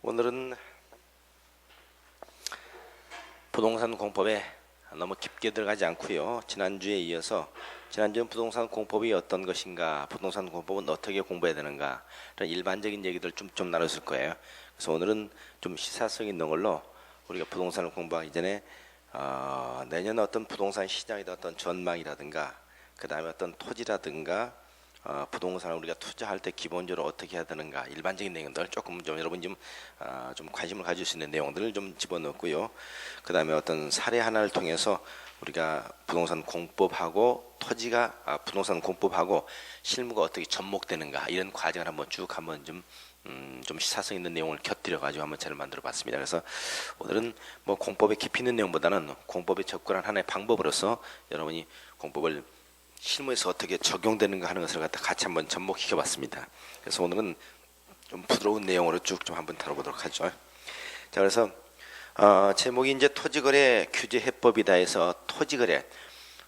오늘은 부동산 공법에 너무 깊게 들어가지 않고요. 지난주에 이어서 지난주는 부동산 공법이 어떤 것인가, 부동산 공법은 어떻게 공부해야 되는가 이런 일반적인 얘기들 좀 나눴을 거예요. 그래서 오늘은 좀 시사성 있는 걸로 우리가 부동산을 공부하기 전에 내년 어떤 부동산 시장에 대한 어떤 전망이라든가 그 다음에 어떤 토지라든가 부동산을 우리가 투자할 때 기본적으로 어떻게 해야 되는가 일반적인 내용들 조금 좀 여러분 좀 관심을 가질 수 있는 내용들을 좀 집어넣고요. 그 다음에 어떤 사례 하나를 통해서 우리가 부동산 공법하고 부동산 공법하고 실무가 어떻게 접목되는가 이런 과정을 한번 쭉 한번 좀 시사성 있는 내용을 곁들여 가지고 한번 잘 만들어 봤습니다. 그래서 오늘은 뭐 공법에 깊이 있는 내용보다는 공법에 접근한 하나의 방법으로서 여러분이 공법을 실무에서 어떻게 적용되는가 하는 것을 갖다 같이 한번 접목시켜 봤습니다. 그래서 오늘은 좀 부드러운 내용으로 쭉 좀 한번 다뤄보도록 하죠. 자, 그래서 제목이 이제 토지거래 규제 해법이다 해서 토지거래,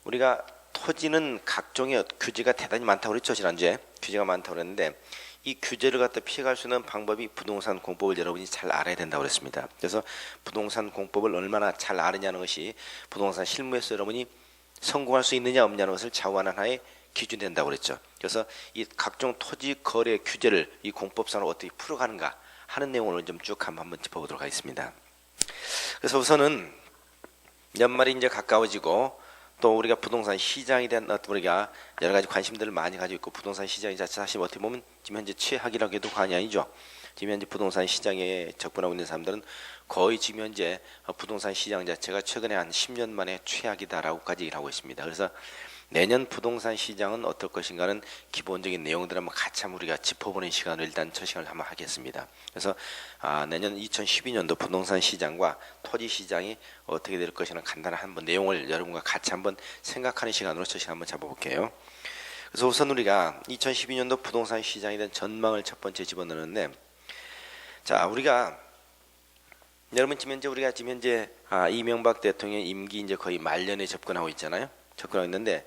우리가 토지는 각종의 규제가 대단히 많다고 그랬죠. 지난주에 규제가 많다고 그랬는데 이 규제를 갖다 피해갈 수 있는 방법이 부동산 공법을 여러분이 잘 알아야 된다고 그랬습니다. 그래서 부동산 공법을 얼마나 잘 아느냐는 것이 부동산 실무에서 여러분이 성공할 수 있느냐 없느냐는 것을 좌우하는 하나의 기준이 된다고 그랬죠. 그래서 이 각종 토지 거래 규제를 이 공법상으로 어떻게 풀어가는가 하는 내용을 좀 쭉 한번 짚어보도록 하겠습니다. 그래서 우선은 연말이 이제 가까워지고 또 우리가 부동산 시장에 대한 우리가 여러 가지 관심들을 많이 가지고 있고 부동산 시장이 자체 사실 어떻게 보면 지금 현재 최악이라고 해도 과언이 아니죠. 지금 현재 부동산 시장에 접근하고 있는 사람들은 거의 지금 현재 부동산 시장 자체가 최근에 한 10년 만에 최악이다라고까지 얘기를 하고 있습니다. 그래서 내년 부동산 시장은 어떨 것인가는 기본적인 내용들을 한번 같이 한번 우리가 짚어보는 시간을 일단 첫 시간을 한번 하겠습니다. 그래서 내년 2012년도 부동산 시장과 토지 시장이 어떻게 될 것이라는 간단한 한번 내용을 여러분과 같이 한번 생각하는 시간으로 첫 시간 한번 잡아볼게요. 그래서 우선 우리가 2012년도 부동산 시장에 대한 전망을 첫 번째 집어넣는데, 자, 우리가 여러분 지금 현재 이명박 대통령 임기 이제 거의 말년에 접근하고 있잖아요. 접근하고 있는데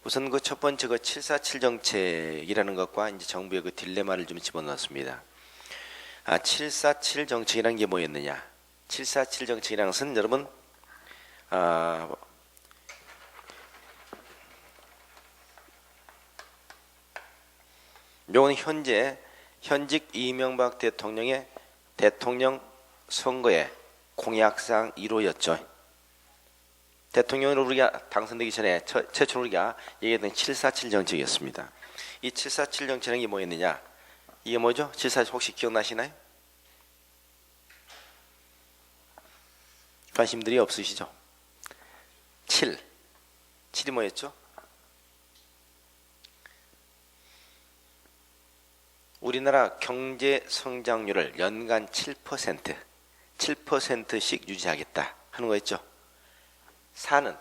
우선 그 첫 번째 그 747 정책이라는 것과 이제 정부의 그 딜레마를 좀 집어넣었습니다. 747 정책이라는 게 뭐였느냐? 747 정책이라는 것은 여러분 요건 현직 이명박 대통령의 대통령 선거의 공약상 1호였죠. 대통령으로 우리가 당선되기 전에 최초로 우리가 얘기했던 747 정책이었습니다. 이 747 정책은 게 뭐였느냐? 이게 뭐죠? 747 혹시 기억나시나요? 관심들이 없으시죠? 7이 뭐였죠? 우리나라 경제 성장률을 연간 7%씩 유지하겠다 하는 거였죠. 4는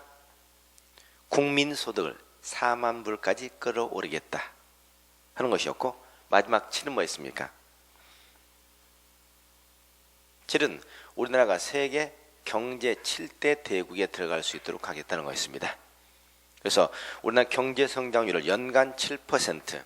국민소득을 4만 불까지 끌어올리겠다 하는 것이었고, 마지막 7은 뭐였습니까? 7은 우리나라가 세계 경제 7대 대국에 들어갈 수 있도록 하겠다는 것입니다. 그래서 우리나라 경제 성장률을 연간 7%,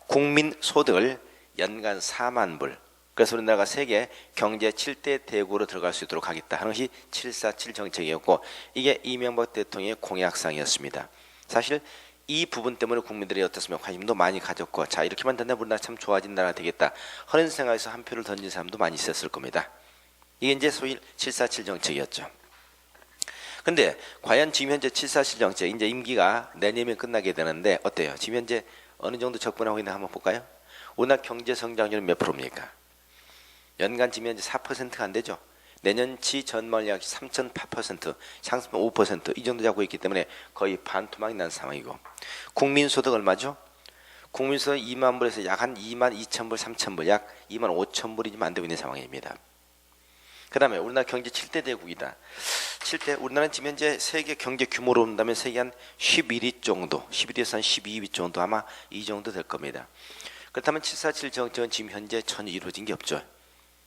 국민소득을 연간 4만 불, 그래서 우리나라가 세계 경제 7대 대국으로 들어갈 수 있도록 하겠다 하는 것이 747 정책이었고, 이게 이명박 대통령의 공약상이었습니다. 사실 이 부분 때문에 국민들이 어떻습니까? 관심도 많이 가졌고, 자, 이렇게만 된다면 우리나라 참 좋아진 나라가 되겠다 하는 생각에서 한 표를 던진 사람도 많이 있었을 겁니다. 이게 이제 소위 747 정책이었죠. 근데 과연 지금 현재 747 정책 이제 임기가 내년이면 끝나게 되는데 어때요? 지금 현재 어느 정도 접근하고 있나 한번 볼까요? 우리나라 경제 성장률은 몇 프로입니까? 연간 지금 현재 4%가 안 되죠. 내년치 전망 약 3.8%, 상승 5% 이 정도 잡고 있기 때문에 거의 반토막이 난 상황이고, 국민소득 얼마죠? 국민소득 2만 불에서 약 한 2만 2천 불, 3천 불, 약 2만 5천 불이 좀 안 되고 있는 상황입니다. 그 다음에 우리나라 경제 7대 대국이다. 7대, 우리나라는 지금 현재 세계 경제 규모로 본다면 세계 한 11위 정도, 11위에서 한 12위 정도, 아마 이 정도 될 겁니다. 그렇다면 747 정책은 지금 현재 전혀 이루어진 게 없죠.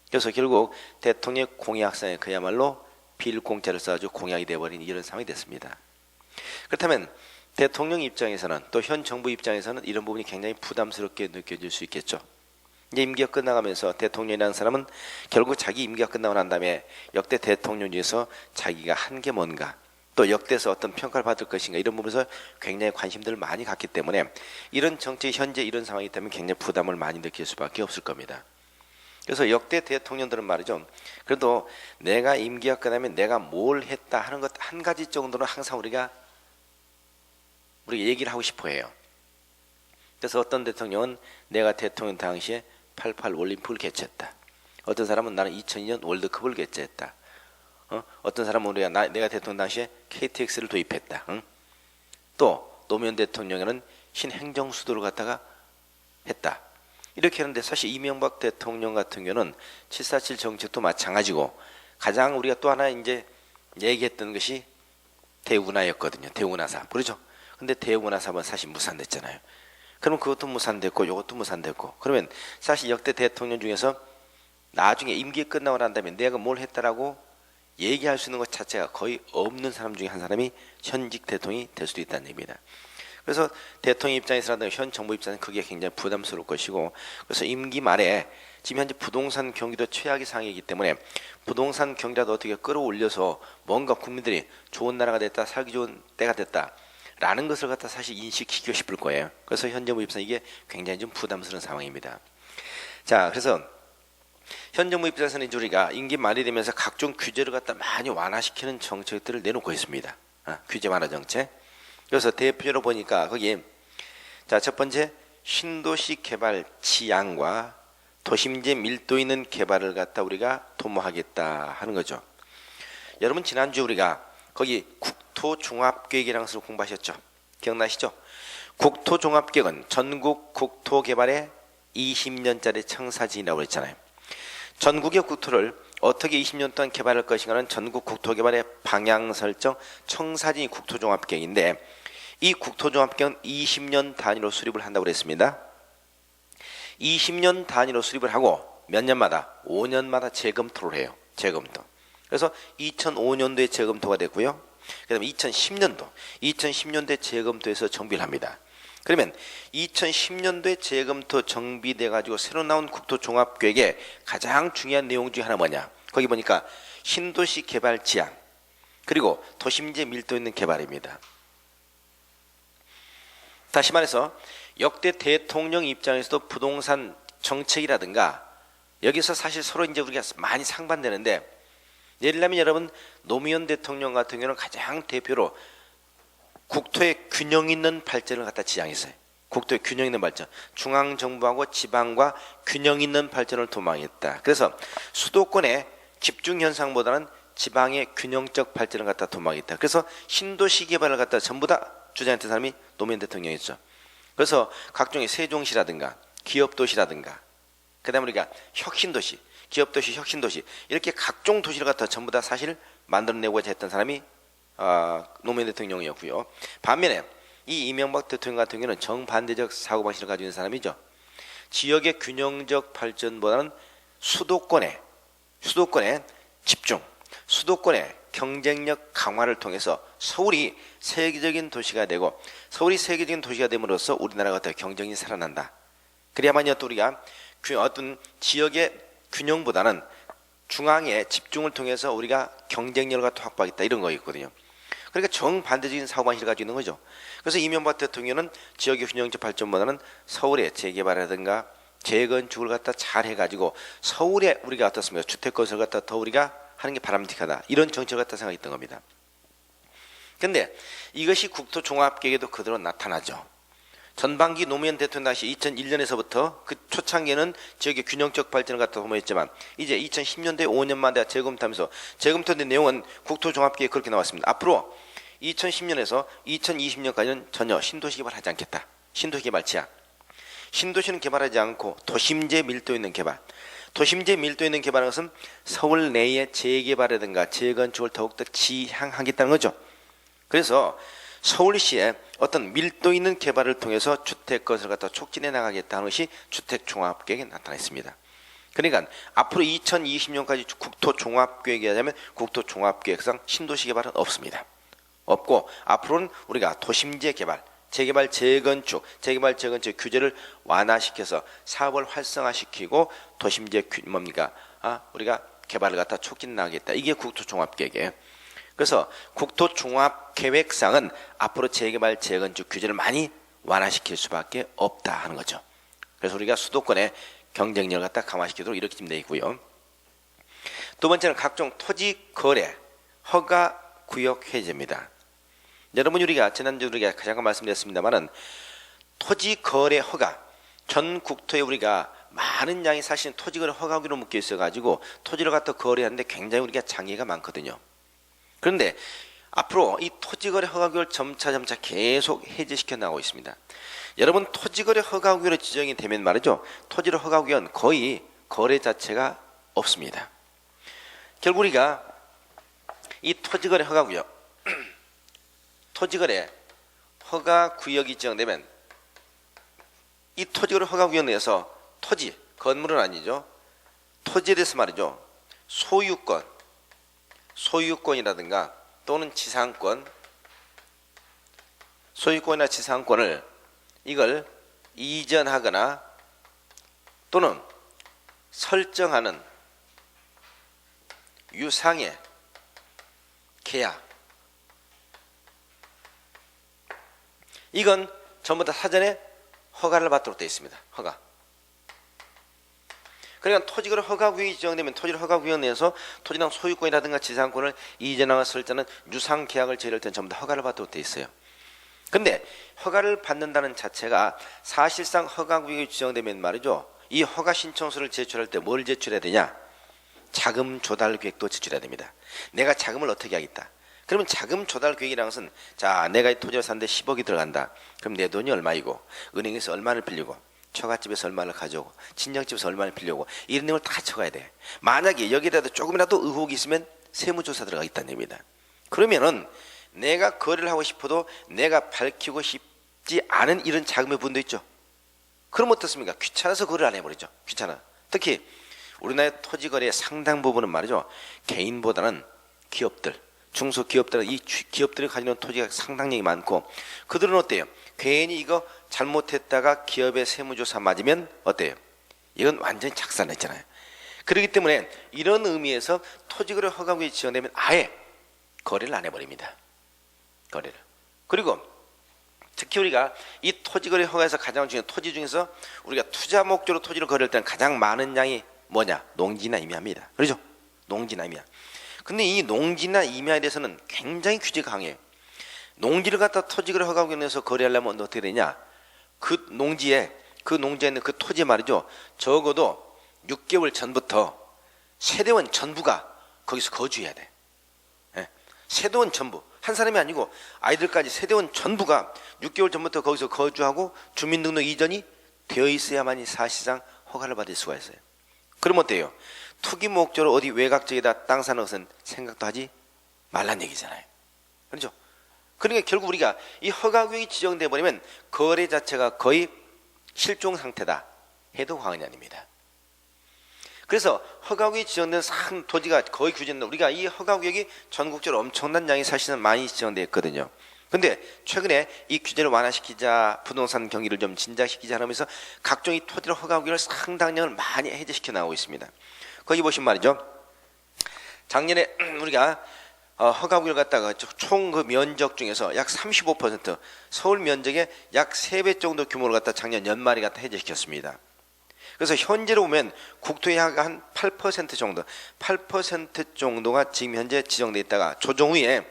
그래서 결국 대통령 공약상에 그야말로 빌공짜를 써가지고 공약이 되어버린 이런 상황이 됐습니다. 그렇다면 대통령 입장에서는 또 현 정부 입장에서는 이런 부분이 굉장히 부담스럽게 느껴질 수 있겠죠. 이제 임기가 끝나가면서 대통령이라는 사람은 결국 자기 임기가 끝나고 난 다음에 역대 대통령 중에서 자기가 한 게 뭔가, 또 역대에서 어떤 평가를 받을 것인가, 이런 부분에서 굉장히 관심들을 많이 갖기 때문에 이런 정치 현재 이런 상황이 있다면 굉장히 부담을 많이 느낄 수밖에 없을 겁니다. 그래서 역대 대통령들은 말이죠, 그래도 내가 임기가 끝나면 내가 뭘 했다 하는 것 한 가지 정도는 항상 우리가 얘기를 하고 싶어 해요. 그래서 어떤 대통령은 내가 대통령 당시에 88 올림픽을 개최했다. 어떤 사람은 나는 2002년 월드컵을 개최했다. 어떤 사람은 내가 대통령 당시에 KTX를 도입했다. 또 노무현 대통령은 신행정수도를 갖다가 했다. 이렇게 하는데 사실 이명박 대통령 같은 경우는 747 정책도 마찬가지고 가장 우리가 또 하나 이제 얘기했던 것이 대운하였거든요. 대운하 사업. 그렇죠? 근데 대운하 사업은 사실 무산됐잖아요. 그럼 그것도 무산됐고 이것도 무산됐고, 그러면 사실 역대 대통령 중에서 나중에 임기 끝나고 난 다음에 내가 뭘 했다라고 얘기할 수 있는 것 자체가 거의 없는 사람 중에 한 사람이 현직 대통령이 될 수도 있다는 얘기입니다. 그래서 대통령 입장에서라도 현 정부 입장에서는 그게 굉장히 부담스러울 것이고, 그래서 임기 말에 지금 현재 부동산 경기도 최악의 상황이기 때문에 부동산 경기라도 어떻게 끌어올려서 뭔가 국민들이 좋은 나라가 됐다, 살기 좋은 때가 됐다 라는 것을 갖다 사실 인식시키고 싶을 거예요. 그래서 현 정부 입장에서 이게 굉장히 좀 부담스러운 상황입니다. 자, 그래서 현 정부 입장에서는 이제 우리가 임기 말이 되면서 각종 규제를 갖다 많이 완화시키는 정책들을 내놓고 있습니다. 규제 완화 정책. 그래서 대표로 보니까 거기에 자, 첫 번째 신도시 개발 지향과 도심지 밀도 있는 개발을 갖다 우리가 도모하겠다 하는 거죠. 여러분 지난주 우리가 거기 국토종합계획이라는 것을 공부하셨죠? 기억나시죠? 국토종합계획은 전국 국토개발의 20년짜리 청사진이라고 했잖아요. 전국의 국토를 어떻게 20년 동안 개발할 것인가는 전국 국토개발의 방향 설정 청사진이 국토종합계획인데, 이 국토종합계획은 20년 단위로 수립을 한다고 그랬습니다. 20년 단위로 수립을 하고 몇 년마다? 5년마다 재검토를 해요. 재검토. 그래서 2005년도에 재검토가 됐고요. 그 다음에 2010년도에 재검토해서 정비를 합니다. 그러면 2010년도에 재검토 정비돼 가지고 새로 나온 국토종합계획의 가장 중요한 내용 중에 하나 뭐냐? 거기 보니까 신도시 개발 지향 그리고 도심지 밀도 있는 개발입니다. 다시 말해서 역대 대통령 입장에서도 부동산 정책이라든가 여기서 사실 서로 이제 우리가 많이 상반되는데, 예를 들면 여러분 노무현 대통령 같은 경우는 가장 대표로 국토의 균형 있는 발전을 갖다 지향했어요. 국토의 균형 있는 발전, 중앙정부하고 지방과 균형 있는 발전을 도모하겠다. 그래서 수도권의 집중 현상보다는 지방의 균형적 발전을 갖다 도모하겠다. 그래서 신도시 개발을 갖다 전부 다 주장했던 사람이 노무현 대통령이었죠. 그래서 각종의 세종시라든가 기업도시라든가 그다음에 우리가 혁신도시, 기업도시, 혁신도시 이렇게 각종 도시를 갖다 전부 다 사실 만들어내고자 했던 사람이 노무현 대통령이었고요. 반면에 이 이명박 대통령 같은 경우는 정반대적 사고방식을 가지고 있는 사람이죠. 지역의 균형적 발전보다는 수도권의 집중, 수도권의 경쟁력 강화를 통해서 서울이 세계적인 도시가 되고, 서울이 세계적인 도시가 됨으로써 우리나라가 더 경쟁이 살아난다. 그래야만이 또 우리가 어떤 지역의 균형보다는 중앙의 집중을 통해서 우리가 경쟁력을 갖다 확보하겠다, 이런 거였거든요. 그러니까 정반대적인 사고방식을 가지고 있는 거죠. 그래서 이명박 대통령은 지역의 균형적 발전보다는 서울의 재개발이라든가 재건축을 갖다 잘 해가지고 서울에 우리가 어떻습니까? 주택건설 갖다 더 우리가 하는 게 바람직하다, 이런 정책을 갖다 생각했던 겁니다. 근데 이것이 국토종합계획에도 그대로 나타나죠. 전반기 노무현 대통령 당시 2001년에서부터 그 초창기에는 지역의 균형적 발전을 갖다 도모했지만 이제 2010년도에 5년 만에 재검토하면서 재검토된 내용은 국토종합계획 그렇게 나왔습니다. 앞으로 2010년에서 2020년까지는 전혀 신도시 개발하지 않겠다. 신도시 개발 지향. 신도시는 개발하지 않고 도심지에 밀도 있는 개발. 도심지에 밀도 있는 개발하는 것은 서울 내의 재개발이라든가 재건축을 더욱더 지향하겠다는 거죠. 그래서 서울시에 어떤 밀도 있는 개발을 통해서 주택건설을 갖다 촉진해 나가겠다는 것이 주택종합계획에 나타나 있습니다. 그러니까 앞으로 2020년까지 국토종합계획이 하자면 국토종합계획상 신도시 개발은 없습니다. 없고 앞으로는 우리가 도심지의 개발, 재개발 재건축 규제를 완화시켜서 사업을 활성화시키고 도심지역 뭡니까? 우리가 개발을 갖다 촉진하겠다. 이게 국토종합계획이에요. 그래서 국토종합계획상은 앞으로 재개발 재건축 규제를 많이 완화시킬 수밖에 없다 하는 거죠. 그래서 우리가 수도권의 경쟁력을 갖다 강화시키도록 이렇게 되어 있고요. 두 번째는 각종 토지 거래 허가 구역 해제입니다. 여러분, 우리가 지난주 우리가 잠깐 말씀드렸습니다만은 토지 거래 허가 전 국토에 우리가 많은 양이 사실 토지 거래 허가구로 묶여 있어 가지고 토지를 갖다 거래하는데 굉장히 우리가 장애가 많거든요. 그런데 앞으로 이 토지거래 허가구를 점차 계속 해제시켜 나가고 있습니다. 여러분, 토지거래 허가구로 지정이 되면 말이죠, 토지거래 허가구는 거의 거래 자체가 없습니다. 결국 우리가 이 토지거래 허가구역 토지거래 허가구역이 지정되면 이 토지거래 허가구역 내에서 토지, 건물은 아니죠, 토지에 대해서 말이죠, 소유권이라든가 또는 소유권이나 지상권을 이걸 이전하거나 또는 설정하는 유상의 계약, 이건 전부 다 사전에 허가를 받도록 되어 있습니다. 허가. 그러니까 토지거래 허가구역이 지정되면 토지거래 허가구역 내에서 토지당 소유권이라든가 지상권을 이전하거나 설정하는 유상 계약을 제외할 때는 전부 다 허가를 받도록 되어 있어요. 근데 허가를 받는다는 자체가 사실상 허가구역이 지정되면 말이죠, 이 허가 신청서를 제출할 때 뭘 제출해야 되냐? 자금 조달 계획도 제출해야 됩니다. 내가 자금을 어떻게 하겠다. 그러면 자금 조달 계획이라는 것은, 자, 내가 이 토지를 샀는데 10억이 들어간다. 그럼 내 돈이 얼마이고, 은행에서 얼마를 빌리고, 처갓집에서 얼마를 가져오고, 친정집에서 얼마를 빌려오고, 이런 내용을 다 적어야 돼. 만약에 여기라도 조금이라도 의혹이 있으면 세무조사 들어가 있다는 얘기입니다. 그러면은 내가 거래를 하고 싶어도 내가 밝히고 싶지 않은 이런 자금의 분도 있죠. 그럼 어떻습니까? 귀찮아서 거래를 안 해버리죠. 귀찮아. 특히 우리나라의 토지거래의 상당 부분은 말이죠, 개인보다는 기업들, 중소기업들은 이 기업들이 가지는 토지가 상당히 많고, 그들은 어때요? 괜히 이거 잘못했다가 기업의 세무조사 맞으면 어때요? 이건 완전히 작살냈잖아요. 그렇기 때문에 이런 의미에서 토지거래 허가구역이 지정되면 아예 거래를 안 해버립니다. 거래를. 그리고 특히 우리가 이 토지거래 허가에서 가장 중요한 토지 중에서 우리가 투자 목적으로 토지를 거래할 때는 가장 많은 양이 뭐냐? 농지나 임야입니다. 그렇죠? 농지나 임야. 근데 이 농지나 임야에 대해서는 굉장히 규제가 강해요. 농지를 갖다 토지거래 허가구역에 내서 거래하려면 어떻게 되냐? 그 농지에 있는 그 토지 말이죠, 적어도 6개월 전부터 세대원 전부가 거기서 거주해야 돼. 예. 세대원 전부, 한 사람이 아니고 아이들까지 세대원 전부가 6개월 전부터 거기서 거주하고 주민등록 이전이 되어 있어야만이 사실상 허가를 받을 수가 있어요. 그럼 어때요? 투기 목적으로 어디 외곽 지역에다 땅 사는 것은 생각도 하지 말란 얘기잖아요. 그렇죠? 그러니까 결국 우리가 이 허가구역이 지정돼 버리면 거래 자체가 거의 실종 상태다 해도 과언이 아닙니다. 그래서 허가구역이 지정된 산 토지가 거의 규제된다. 우리가 이 허가구역이 전국적으로 엄청난 양이 사실은 많이 지정되어 있거든요. 근데 최근에 이 규제를 완화시키자, 부동산 경기를 좀 진작시키자 하면서 각종 이 토지를 허가구역을 상당량을 많이 해제시켜 나오고 있습니다. 거기 보시면 말이죠, 작년에 우리가 허가구역을 갖다가 총 그 면적 중에서 약 35%, 서울 면적의 약 3배 정도 규모를 갖다 작년 연말에 갖다 해제시켰습니다. 그래서 현재로 보면 국토의 약 한 8% 정도, 8% 정도가 지금 현재 지정돼 있다가 조정 후에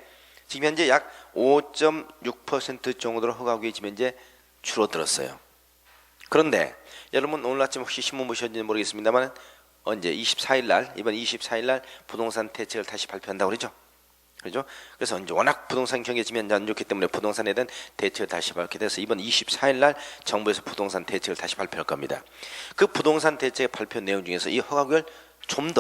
지금 현재 약 5.6% 정도로 허가구역이 지금 현재 줄어들었어요. 그런데 여러분 오늘 아침 혹시 신문 보셨는지 모르겠습니다만 언제 24일 날, 이번 24일 날 부동산 대책을 다시 발표한다고 그러죠. 그렇죠? 그래서 이제 워낙 부동산 경기가 지금 안 좋기 때문에 부동산에 대한 대책을 다시 발표돼서 이번 24일 날 정부에서 부동산 대책을 다시 발표할 겁니다. 그 부동산 대책의 발표 내용 중에서 이 허가구역을 좀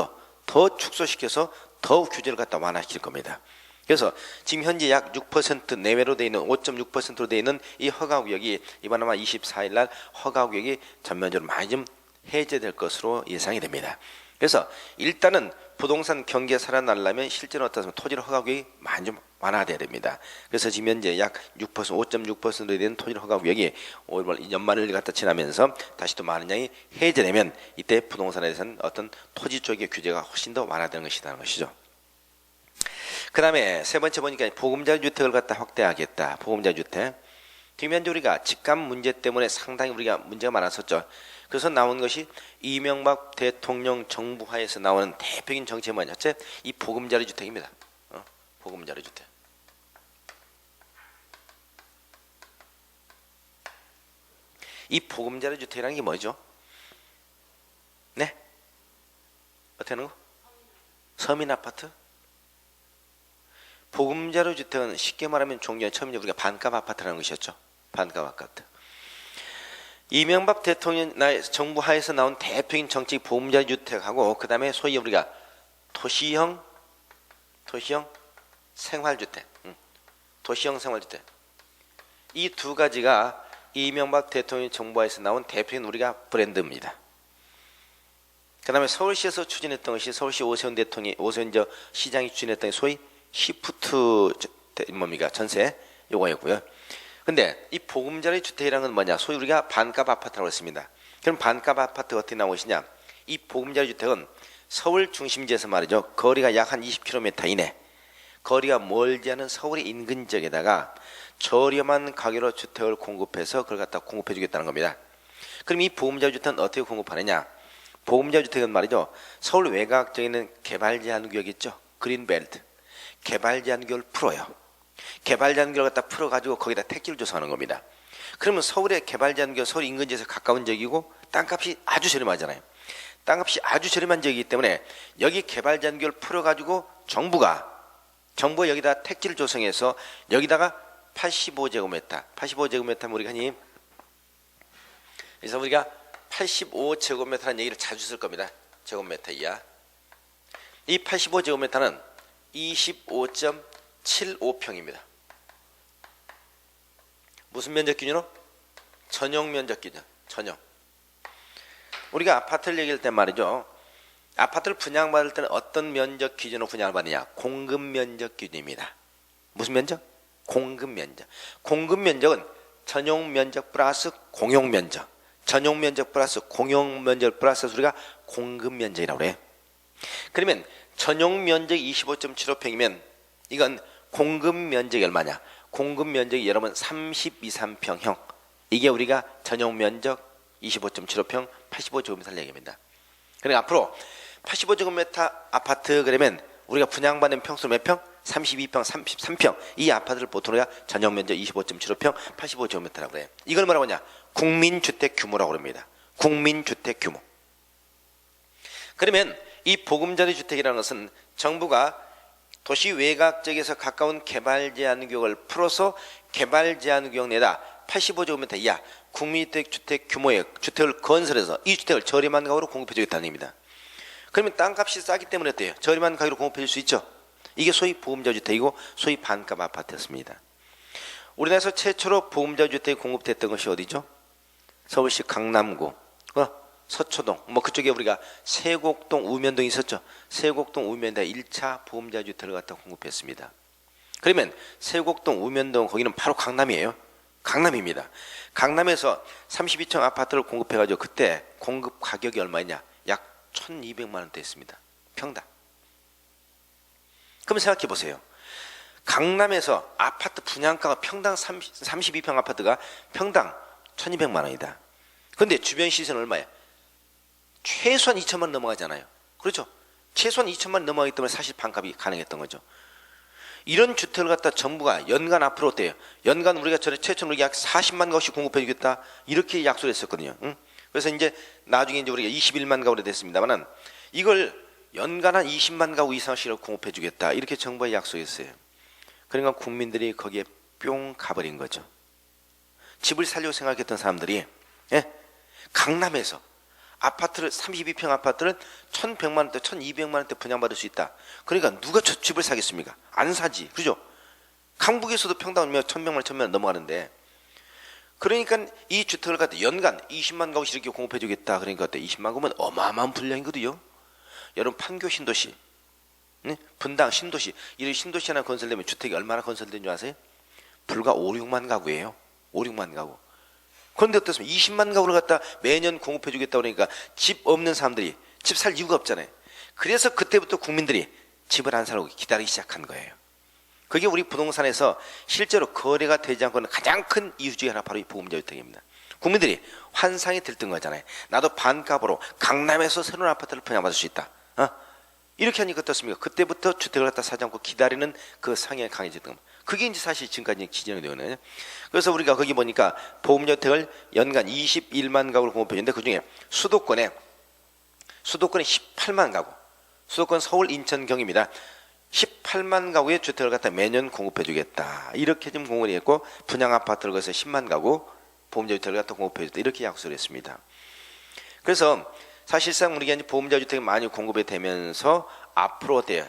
더 축소시켜서 더욱 규제를 갖다 완화시킬 겁니다. 그래서 지금 현재 약 6% 내외로 되어 있는 5.6%로 되어 있는 이 허가구역이 이번 아마 24일 날 허가구역이 전면적으로 많이 좀 해제될 것으로 예상이 됩니다. 그래서 일단은 부동산 경기가 살아나려면 실제로 어떻습니까? 토지를 허가 구역이 많이 좀 완화돼야 됩니다. 그래서 지금 현재 약 6%, 5.6%에 대한 토지 허가 구역이 5월 연말을 갖다 지나면서 다시 또 많은 양이 해제되면 이때 부동산에 대해서는 어떤 토지 쪽의 규제가 훨씬 더 완화되는 것이라는 것이죠. 그 다음에 세 번째 보니까 보금자리 주택을 갖다 확대하겠다. 보금자리 주택. 지금 현재 우리가 집값 문제 때문에 상당히 우리가 문제가 많았었죠. 그래서 나온 것이 이명박 대통령 정부 하에서 나오는 대표적인 정책이 뭐냐면 이 보금자리 주택입니다. 보금자리 주택. 이 보금자리 주택이라는 게 뭐죠? 네? 어떻게 하는 거? 서민 아파트? 보금자리 주택은 쉽게 말하면 종전에 처음에 우리가 반값 아파트라는 것이었죠. 반값 아파트. 이명박 대통령 정부 하에서 나온 대표적인 정책이 보금자리 주택하고 그 다음에 소위 우리가 도시형 생활주택, 도시형 생활주택. 이 두 가지가 이명박 대통령 정부 하에서 나온 대표적인 우리가 브랜드입니다. 그 다음에 서울시에서 추진했던 것이 서울시 오세훈 시장이 추진했던 소위 시프트 전세 요거였고요. 근데 이 보금자리 주택이라는 건 뭐냐? 소위 우리가 반값 아파트라고 했습니다. 그럼 반값 아파트가 어떻게 나오시냐? 이 보금자리 주택은 서울 중심지에서 말이죠. 거리가 약 한 20km 이내, 거리가 멀지 않은 서울의 인근 지역에다가 저렴한 가격으로 주택을 공급해서 그걸 갖다 공급해 주겠다는 겁니다. 그럼 이 보금자리 주택은 어떻게 공급하느냐? 보금자리 주택은 말이죠. 서울 외곽 지역에 있는 개발 제한 구역 있죠. 그린벨트. 개발 제한 구역을 풀어요. 개발 제한 구역을 갖다 풀어가지고 거기다 택지를 조성하는 겁니다. 그러면 서울의 개발 제한 구역, 서울 인근지에서 가까운 지역이고 땅값이 아주 저렴하잖아요. 땅값이 아주 저렴한 지역이기 때문에 여기 개발 제한 구역을 풀어가지고 정부가 여기다 택지를 조성해서 여기다가 85제곱미터 우리가 하니 그래서 우리가 85제곱미터라는 얘기를 자주 쓸 겁니다. 제곱미터 이하. 이 85제곱미터는 25.75평입니다. 무슨 면적 기준으로? 전용 면적 기준. 전용. 우리가 아파트를 얘기할 때 말이죠. 아파트를 분양받을 때는 어떤 면적 기준으로 분양을 받느냐? 공급 면적 기준입니다. 무슨 면적? 공급 면적. 공급 면적은 전용 면적 플러스 공용 면적. 전용 면적 플러스 공용 면적 플러스 우리가 공급 면적이라고 그래요. 그러면 전용 면적이 25.75평이면 이건 공급 면적이 얼마냐? 공급 면적이 여러분 33평형. 이게 우리가 전용 면적 25.75평 85제곱미터 얘기입니다. 그러니까 앞으로 85제곱미터 아파트 그러면 우리가 분양받는 평수 몇 평? 32평, 33평. 이 아파트를 보통 우리가 전용 면적 25.75평 85제곱미터라고 해요. 이걸 뭐라고 하냐? 국민주택 규모라고 합니다. 국민주택 규모. 그러면 이 보금자리 주택이라는 것은 정부가 도시 외곽 지역에서 가까운 개발 제한 구역을 풀어서 개발 제한 구역 내다 85제곱미터 이하 국민주택 규모의 주택을 건설해서 이 주택을 저렴한 가격으로 공급해 주겠다는 얘기입니다. 그러면 땅값이 싸기 때문에 어때요? 저렴한 가격으로 공급해 줄 수 있죠. 이게 소위 보금자리 주택이고 소위 반값 아파트였습니다. 우리나라에서 최초로 보금자리 주택이 공급됐던 것이 어디죠? 서울시 강남구, 서초동, 그쪽에 우리가 세곡동, 우면동이 있었죠. 세곡동, 우면동 1차 보금자리 주택을 갖다 공급했습니다. 그러면 세곡동, 우면동 거기는 바로 강남이에요. 강남입니다. 강남에서 32층 아파트를 공급해가지고 그때 공급 가격이 얼마냐? 약 1,200만 원대였습니다. 평당. 그럼 생각해 보세요. 강남에서 아파트 분양가가 평당 32평 아파트가 평당 1,200만 원이다. 그런데 주변 시세는 얼마야? 최소한 2천만 원 넘어가잖아요. 그렇죠? 최소한 2천만 원 넘어가기 때문에 사실 반값이 가능했던 거죠. 이런 주택을 갖다 정부가 연간 앞으로 어때요? 연간 우리가 전에 최초로 약 40만 가구씩 공급해 주겠다 이렇게 약속을 했었거든요. 응? 그래서 이제 나중에 이제 우리가 21만 가구로 됐습니다만은 이걸 연간 한 20만 가구 이상씩을 공급해 주겠다 이렇게 정부가 약속했어요. 그러니까 국민들이 거기에 뿅 가버린 거죠. 집을 살려고 생각했던 사람들이 강남에서 아파트를 32평 아파트를 1,100만 원대, 1,200만 원대 분양받을 수 있다. 그러니까 누가 집을 사겠습니까? 안 사지, 그죠? 강북에서도 평당 1,100만 원, 1,000만 원 넘어가는데, 그러니까 이 주택을 갖다 연간 20만 가구씩 이렇게 공급해주겠다. 그러니까 어때? 20만 가구면 어마어마한 분량이거든요. 여러분 판교 신도시 네? 분당 신도시, 이 신도시 하나 건설되면 주택이 얼마나 건설된 줄 아세요? 불과 5, 6만 가구예요. 5, 6만 가구. 그런데 어떻습니까? 20만 가구를 갖다 매년 공급해 주겠다 그러니까 집 없는 사람들이 집 살 이유가 없잖아요. 그래서 그때부터 국민들이 집을 안 사려고 기다리기 시작한 거예요. 그게 우리 부동산에서 실제로 거래가 되지 않고 있는 가장 큰 이유 중에 하나 바로 이 보금자 주택입니다. 국민들이 환상이 들뜬 거잖아요. 나도 반값으로 강남에서 새로운 아파트를 분양받을 수 있다. 이렇게 하니까 어떻습니까? 그때부터 주택을 갖다 사지 않고 기다리는 그 성향이 강해졌던 겁니다. 그게 이제 사실 지금까지 진행이 되거든요. 그래서 우리가 거기 보니까 보금자 주택을 연간 21만 가구를 공급해 주는데 그중에 수도권에 18만 가구, 수도권 서울, 인천, 경기입니다. 18만 가구의 주택을 갖다 매년 공급해 주겠다. 이렇게 좀 공언이 했고 분양 아파트를 거기서 10만 가구 보금자 주택을 갖다 공급해 주겠다. 이렇게 약속을 했습니다. 그래서 사실상 우리가 이제 보금자 주택이 많이 공급이 되면서 앞으로 어때요?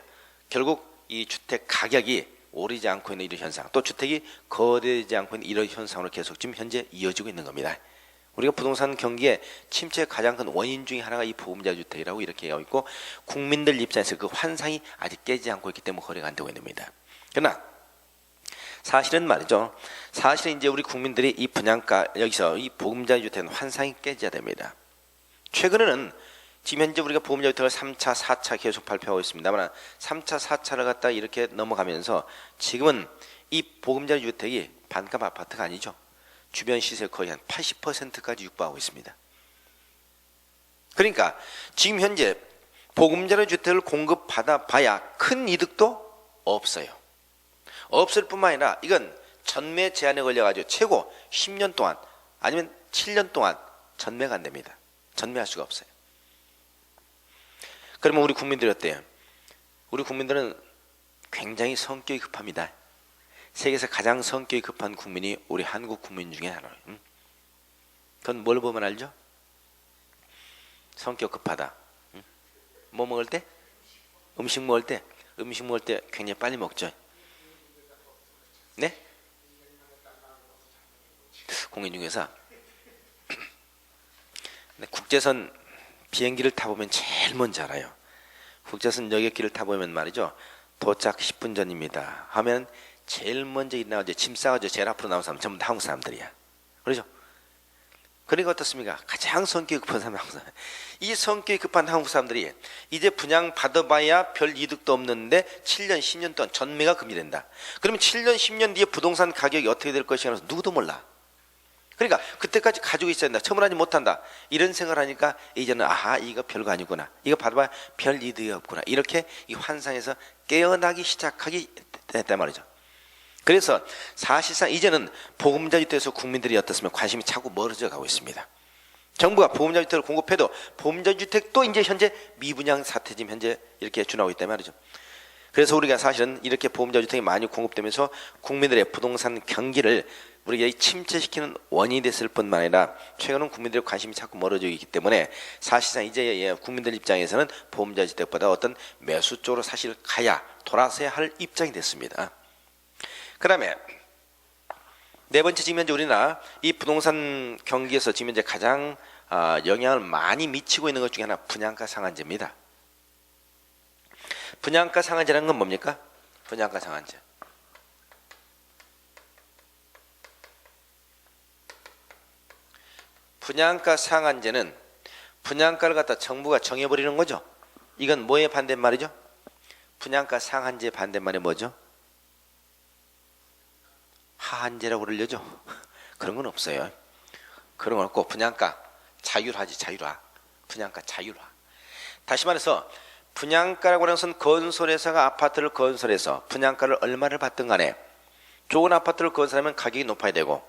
결국 이 주택 가격이 오르지 않고 있는 이런 현상, 또 주택이 거래되지 않고 있는 이런 현상으로 계속 지금 현재 이어지고 있는 겁니다. 우리가 부동산 경기의 침체의 가장 큰 원인 중에 하나가 이 보금자 주택이라고 이렇게 하고 있고 국민들 입장에서 그 환상이 아직 깨지지 않고 있기 때문에 거래가 안 되고 있는 겁니다. 그러나 사실은 말이죠. 사실은 이제 우리 국민들이 이 분양가 여기서 이 보금자 주택은 환상이 깨져야 됩니다. 최근에는 지금 현재 우리가 보금자 주택을 3차, 4차 계속 발표하고 있습니다만 3차, 4차를 갖다 이렇게 넘어가면서 지금은 이 보금자 주택이 반값 아파트가 아니죠. 주변 시세 거의 한 80%까지 육박하고 있습니다. 그러니까 지금 현재 보금자료 주택을 공급받아 봐야 큰 이득도 없어요. 없을 뿐만 아니라 이건 전매 제한에 걸려가지고 최고 10년 동안 아니면 7년 동안 전매가 안 됩니다. 전매할 수가 없어요. 그러면 우리 국민들이 어때요? 우리 국민들은 굉장히 성격이 급합니다. 세계에서 가장 성격이 급한 국민이 우리 한국 국민 중에 하나예요. 그건 뭘 보면 알죠? 성격 급하다. 뭐 먹을 때? 음식 먹을 때 굉장히 빨리 먹죠. 네? 공인중개사. 국제선 비행기를 타보면 제일 먼저 알아요. 국제선 여객기를 타보면 말이죠. 도착 10분 전입니다 하면 제일 먼저 일어나가지고 짐 싸가지고 제일 앞으로 나온 사람 전부 다 한국 사람들이야. 그렇죠? 그러니까 어떻습니까? 가장 성격이 급한 사람 한국 사람. 이 성격이 급한 한국 사람들이 이제 분양 받아봐야 별 이득도 없는데 7년 10년 동안 전매가 금지된다. 그러면 7년 10년 뒤에 부동산 가격이 어떻게 될 것인가 누구도 몰라. 그러니까 그때까지 가지고 있어야 된다. 처분하지 못한다. 이런 생각을 하니까 이제는 아하 이거 별거 아니구나. 이거 받아봐야 별 이득이 없구나. 이렇게 이 환상에서 깨어나기 시작하기 됐단 말이죠. 그래서 사실상 이제는 보금자 주택에서 국민들이 어떻습니까? 관심이 자꾸 멀어져 가고 있습니다. 정부가 보금자 주택을 공급해도 보금자 주택도 이제 현재 미분양 사태 지금 현재 이렇게 준하고 있단 말이죠. 그래서 우리가 사실은 이렇게 보금자 주택이 많이 공급되면서 국민들의 부동산 경기를 우리가 침체시키는 원인이 됐을 뿐만 아니라 최근은 국민들의 관심이 자꾸 멀어져 있기 때문에 사실상 이제 국민들 입장에서는 보금자 주택보다 어떤 매수 쪽으로 사실 가야 돌아서야 할 입장이 됐습니다. 그 다음에 네 번째 지금 현재 우리나라 이 부동산 경기에서 지금 현재 가장 영향을 많이 미치고 있는 것 중에 하나 분양가 상한제입니다. 분양가 상한제라는 건 뭡니까? 분양가 상한제. 분양가 상한제는 분양가를 갖다 정부가 정해버리는 거죠. 이건 뭐의 반대말이죠? 분양가 상한제 반대말이 뭐죠? 하한제라고 그러려죠. 그런 건 없어요. 그런 건 없고 분양가 자율화지 자율화. 분양가 자율화. 다시 말해서 분양가라고 하는 것은 건설회사가 아파트를 건설해서 분양가를 얼마를 받든 간에 좋은 아파트를 건설하면 가격이 높아야 되고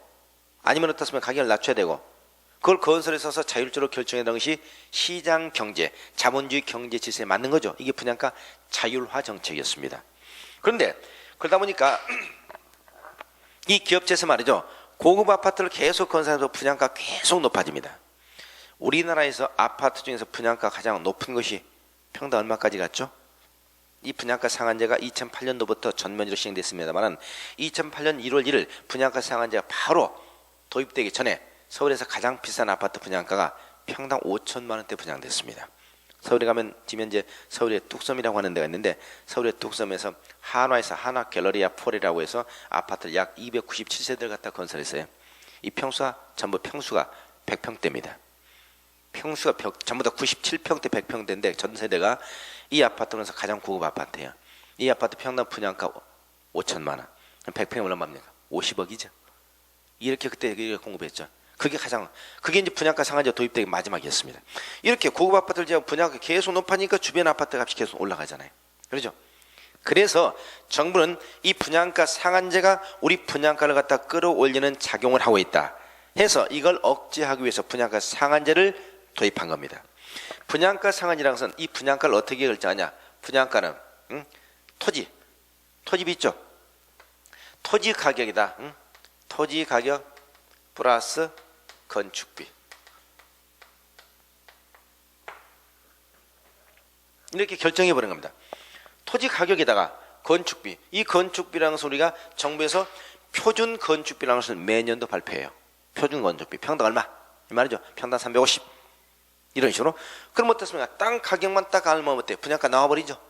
아니면 어떻습니까? 가격을 낮춰야 되고 그걸 건설회사에서 자율적으로 결정하는 것이 시장 경제, 자본주의 경제 질서에 맞는 거죠. 이게 분양가 자율화 정책이었습니다. 그런데 그러다 보니까 이 기업체에서 말이죠. 고급 아파트를 계속 건설해도 분양가 계속 높아집니다. 우리나라에서 아파트 중에서 분양가 가장 높은 것이 평당 얼마까지 갔죠? 이 분양가 상한제가 2008년도부터 전면으로 시행됐습니다만 2008년 1월 1일 분양가 상한제가 바로 도입되기 전에 서울에서 가장 비싼 아파트 분양가가 평당 5천만 원대 분양됐습니다. 서울에 가면 지금 현재 서울의 뚝섬이라고 하는 데가 있는데 서울의 뚝섬에서 한화에서 한화 갤러리아 폴이라고 해서 아파트를 약 297세대를 갖다 건설했어요. 이 평수가 전부 평수가 100평대입니다. 평수가 전부 다 97평대 100평대인데 전 세대가 이 아파트로서 가장 고급 아파트예요. 이 아파트 평당 분양가 5천만 원. 100평에 얼마입니까? 50억이죠. 이렇게 그때 공급했죠. 그게 이제 분양가 상한제 도입되기 마지막이었습니다. 이렇게 고급 아파트를 제가 분양가 계속 높아지니까 주변 아파트 값이 계속 올라가잖아요. 그렇죠? 그래서 정부는 이 분양가 상한제가 우리 분양가를 갖다 끌어올리는 작용을 하고 있다 해서 이걸 억제하기 위해서 분양가 상한제를 도입한 겁니다. 분양가 상한제라는 것은 이 분양가를 어떻게 결정하냐? 분양가는 토지비 있죠? 토지 가격이다. 토지 가격 플러스 건축비. 이렇게 결정해 버린 겁니다. 토지 가격에다가 건축비. 이 건축비라는 것은 우리가 정부에서 표준 건축비라는 것을 매년도 발표해요. 표준 건축비 평당 얼마? 이 말이죠. 평당 350. 이런 식으로. 그럼 어떻습니까? 땅 가격만 딱 알면 어때요? 분양가 나와버리죠.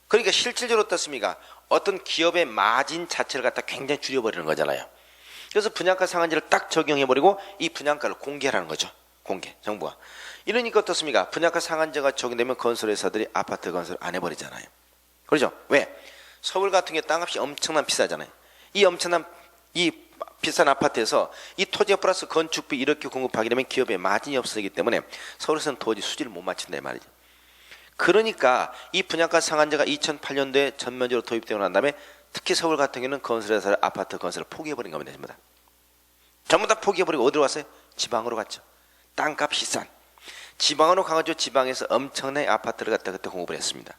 그러니까 실질적으로 어떻습니까? 어떤 기업의 마진 자체를 갖다 굉장히 줄여버리는 거잖아요. 그래서 분양가 상한제를 딱 적용해버리고 이 분양가를 공개하라는 거죠. 공개, 정부가. 이러니까 어떻습니까? 분양가 상한제가 적용되면 건설회사들이 아파트 건설 안 해버리잖아요. 그렇죠? 왜? 서울 같은 경우에 땅값이 엄청난 비싸잖아요. 이 비싼 아파트에서 이 토지 플러스 건축비 이렇게 공급하게 되면 기업의 마진이 없어지기 때문에 서울에서는 도저히 수지를 못 맞춘다 말이죠. 그러니까 이 분양가 상한제가 2008년도에 전면적으로 도입되고 난 다음에 특히 서울 같은 경우는 건설회사 아파트 건설을 포기해버린 겁니다. 전부 다 포기해버리고 어디로 갔어요? 지방으로 갔죠. 땅값이 싼 지방으로 가가지고 지방에서 엄청나게 아파트를 갖다 그때 공급을 했습니다.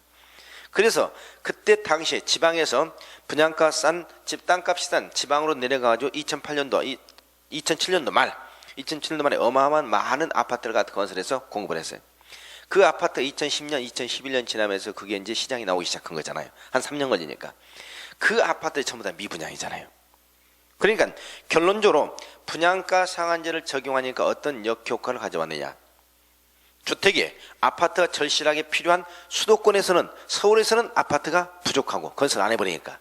그래서 그때 당시에 지방에서 분양가 싼 땅값이 싼 지방으로 내려가가지고 2007년도 말에 어마어마한 많은 아파트를 갖다 건설해서 공급을 했어요. 그 아파트 2010년, 2011년 지나면서 그게 이제 시장이 나오기 시작한 거잖아요. 한 3년 걸리니까. 그 아파트에 전부 다 미분양이잖아요. 그러니까 결론적으로 분양가 상한제를 적용하니까 어떤 역효과를 가져왔느냐. 주택이 아파트가 절실하게 필요한 수도권에서는 서울에서는 아파트가 부족하고 건설 안 해버리니까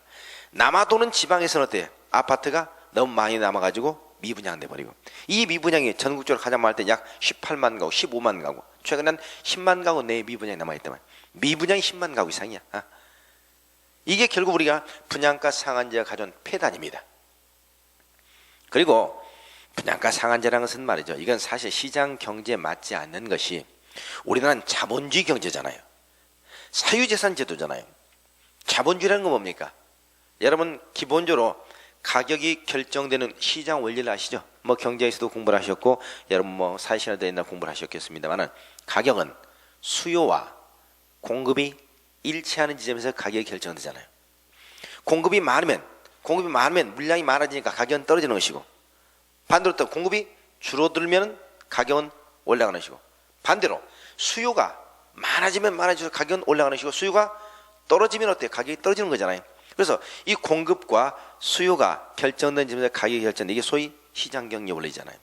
남아도는 지방에서는 어때요? 아파트가 너무 많이 남아가지고 미분양돼 버리고 이 미분양이 전국적으로 가장 많을 때 약 18만 가구, 15만 가구 최근에 한 10만 가구 내에 미분양이 남아있단 말이에요. 미분양이 10만 가구 이상이야. 이게 결국 우리가 분양가 상한제가 가져온 폐단입니다. 그리고 분양가 상한제라는 것은 말이죠. 이건 사실 시장 경제에 맞지 않는 것이 우리나라는 자본주의 경제잖아요. 사유재산 제도잖아요. 자본주의라는 건 뭡니까? 여러분 기본적으로 가격이 결정되는 시장 원리를 아시죠? 뭐 경제에서도 공부를 하셨고 여러분 뭐 사회시간에도 옛날 공부를 하셨겠습니다만은 가격은 수요와 공급이 일치하는 지점에서 가격이 결정되잖아요. 공급이 많으면 물량이 많아지니까 가격은 떨어지는 것이고 반대로 또 공급이 줄어들면 가격은 올라가는 것이고 반대로 수요가 많아지면 많아질수록 가격은 올라가는 것이고 수요가 떨어지면 어때요? 가격이 떨어지는 거잖아요. 그래서 이 공급과 수요가 결정된 지점에서 가격이 결정된 이게 소위 시장 경제 원리잖아요.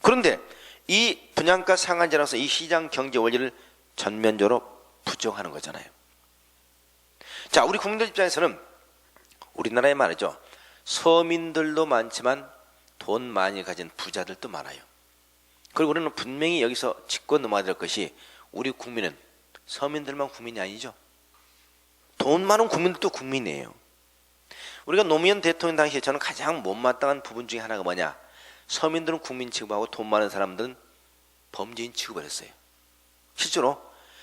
그런데 이 분양가 상한제라서 이 시장 경제 원리를 전면적으로 부정하는 거잖아요. 자, 우리 국민들 입장에서는 우리나라에 말이죠. 서민들도 많지만 돈 많이 가진 부자들도 많아요. 그리고 우리는 분명히 여기서 짚고 넘어야 될 것이 우리 국민은 서민들만 국민이 아니죠. 돈 많은 국민들도 국민이에요. 우리가 노무현 대통령 당시에 저는 가장 못마땅한 부분 중에 하나가 뭐냐. 서민들은 국민 취급하고 돈 많은 사람들은 범죄인 취급을 했어요. 실제로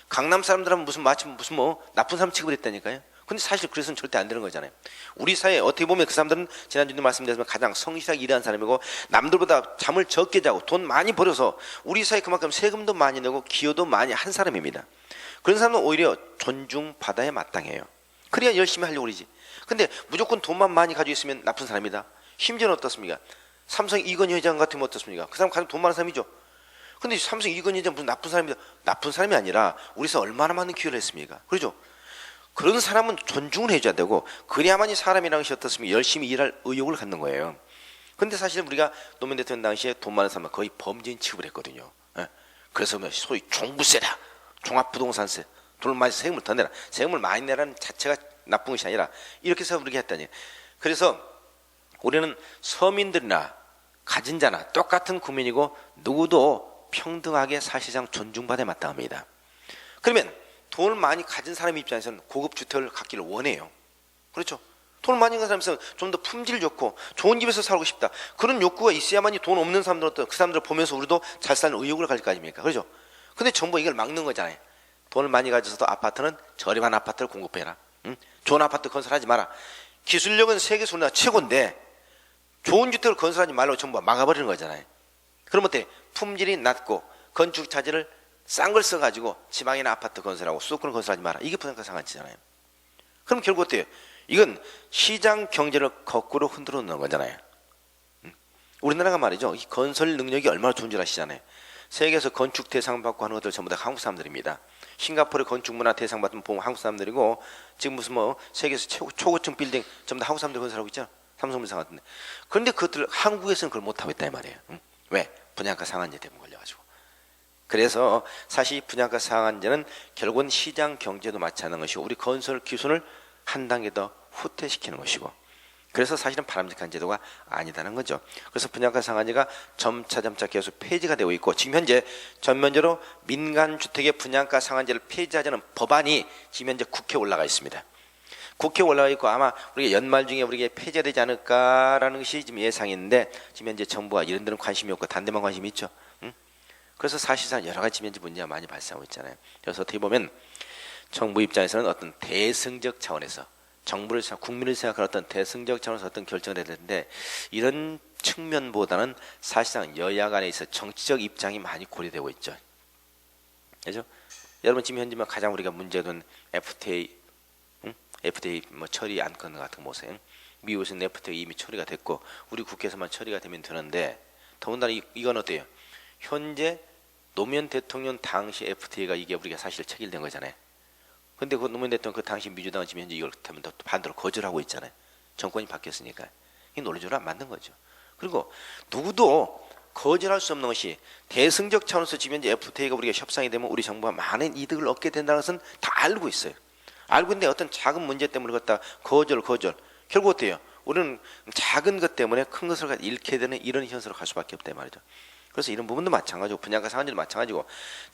강남 사람들은 무슨 나쁜 사람 취급을 했다니까요. 근데 사실 그래서는 절대 안 되는 거잖아요. 우리 사회에 어떻게 보면 그 사람들은 지난주에도 말씀드렸지만 가장 성실하게 일하는 사람이고 남들보다 잠을 적게 자고 돈 많이 벌어서 우리 사회에 그만큼 세금도 많이 내고 기여도 많이 한 사람입니다. 그런 사람은 오히려 존중받아야 마땅해요. 그래야 열심히 하려고 그러지. 근데 무조건 돈만 많이 가지고 있으면 나쁜 사람이다. 심지어는 어떻습니까? 삼성 이건희 회장 같으면 어떻습니까? 그 사람 가장 돈 많은 사람이죠. 근데 삼성 이건희 회장 무슨 나쁜 사람이다. 나쁜 사람이 아니라 우리 사회 얼마나 많은 기여를 했습니까? 그렇죠? 그런 사람은 존중을 해줘야 되고 그래야만이 사람이라는 것이 어떻습니까? 열심히 일할 의욕을 갖는 거예요. 근데 사실 우리가 노무현 대통령 당시에 돈 많은 사람은 거의 범죄인 취급을 했거든요. 그래서 소위 종부세다. 종합부동산세, 돈을 많이 세금을 더 내라. 세금을 많이 내라는 자체가 나쁜 것이 아니라 이렇게 해서 우리가 했다니. 그래서 우리는 서민들이나 가진 자나 똑같은 국민이고 누구도 평등하게 사실상 존중받아야 마땅합니다. 그러면 돈을 많이 가진 사람 입장에서는 고급 주택을 갖기를 원해요. 그렇죠? 돈을 많이 가진 사람에서는 좀 더 품질 좋고 좋은 집에서 살고 싶다. 그런 욕구가 있어야만이 돈 없는 사람들은 그 사람들을 보면서 우리도 잘 사는 의욕을 가질 거 아닙니까? 그렇죠? 근데 정부가 이걸 막는 거잖아요. 돈을 많이 가져서도 아파트는 저렴한 아파트를 공급해라. 응? 좋은 아파트 건설하지 마라. 기술력은 세계에서 우리나라 최고인데 좋은 주택을 건설하지 말라고 정부가 막아버리는 거잖아요. 그럼 어때? 품질이 낮고 건축 자재를 싼 걸 써가지고 지방이나 아파트 건설하고 수도권을 건설하지 마라. 이게 분양가 상한제잖아요. 그럼 결국 어때요? 이건 시장 경제를 거꾸로 흔들어 놓는 거잖아요. 우리나라가 말이죠. 이 건설 능력이 얼마나 좋은 줄 아시잖아요. 세계에서 건축 대상 받고 하는 것들 전부 다 한국 사람들입니다. 싱가포르의 건축 문화 대상 받으면 보면 한국 사람들이고 지금 무슨 뭐 세계에서 초고층 빌딩 전부 다 한국 사람들 건설하고 있죠. 삼성물산 같은데. 그런데 그것들 한국에서는 그걸 못하고 있다 이 말이에요. 왜? 분양가 상한제 때문에 걸려가지고. 그래서 사실 분양가 상한제는 결국은 시장 경제도 마찬가지인 것이고 우리 건설 기술을 한 단계 더 후퇴시키는 것이고 그래서 사실은 바람직한 제도가 아니다는 거죠. 그래서 분양가 상한제가 점차 계속 폐지가 되고 있고 지금 현재 전면적으로 민간주택의 분양가 상한제를 폐지하자는 법안이 지금 현재 국회에 올라가 있습니다. 국회에 올라가 있고 아마 우리가 연말 중에 우리가 폐지가 되지 않을까라는 것이 지금 예상인데 지금 현재 정부가 이런 데는 관심이 없고 단 데만 관심이 있죠. 그래서 사실상 여러 가지 지금 현재 문제가 많이 발생하고 있잖아요. 그래서 어떻게 보면 정부 입장에서는 어떤 대승적 차원에서 정부를 국민을 생각하는 어떤 대승적 차원에서 어떤 결정을 해야 되는데 이런 측면보다는 사실상 여야 간에 있어 정치적 입장이 많이 고려되고 있죠. 그렇죠? 여러분 지금 현재 가장 우리가 문제된 FTA 뭐 처리 안건 같은 거 보세요. 미국에서는 FTA 이미 처리가 됐고 우리 국회에서만 처리가 되면 되는데 더군다나 이건 어때요? 현재 노무현 대통령 당시 FTA가 이게 우리가 사실 체결된 거잖아요. 근데 그 노무현 대통령 그 당시 민주당은 지금 현재 이걸 되면 또 반대로 거절하고 있잖아요. 정권이 바뀌었으니까. 이 논리적으로 안 맞는 거죠. 그리고 누구도 거절할 수 없는 것이 대승적 차원에서 지금 현재 FTA가 우리가 협상이 되면 우리 정부가 많은 이득을 얻게 된다는 것은 다 알고 있어요. 알고 있는데 어떤 작은 문제 때문에 갖다 거절. 결국 어때요? 우리는 작은 것 때문에 큰 것을 잃게 되는 이런 현상으로 갈 수밖에 없단 말이죠. 그래서 이런 부분도 마찬가지고 분양가 상한제도 마찬가지고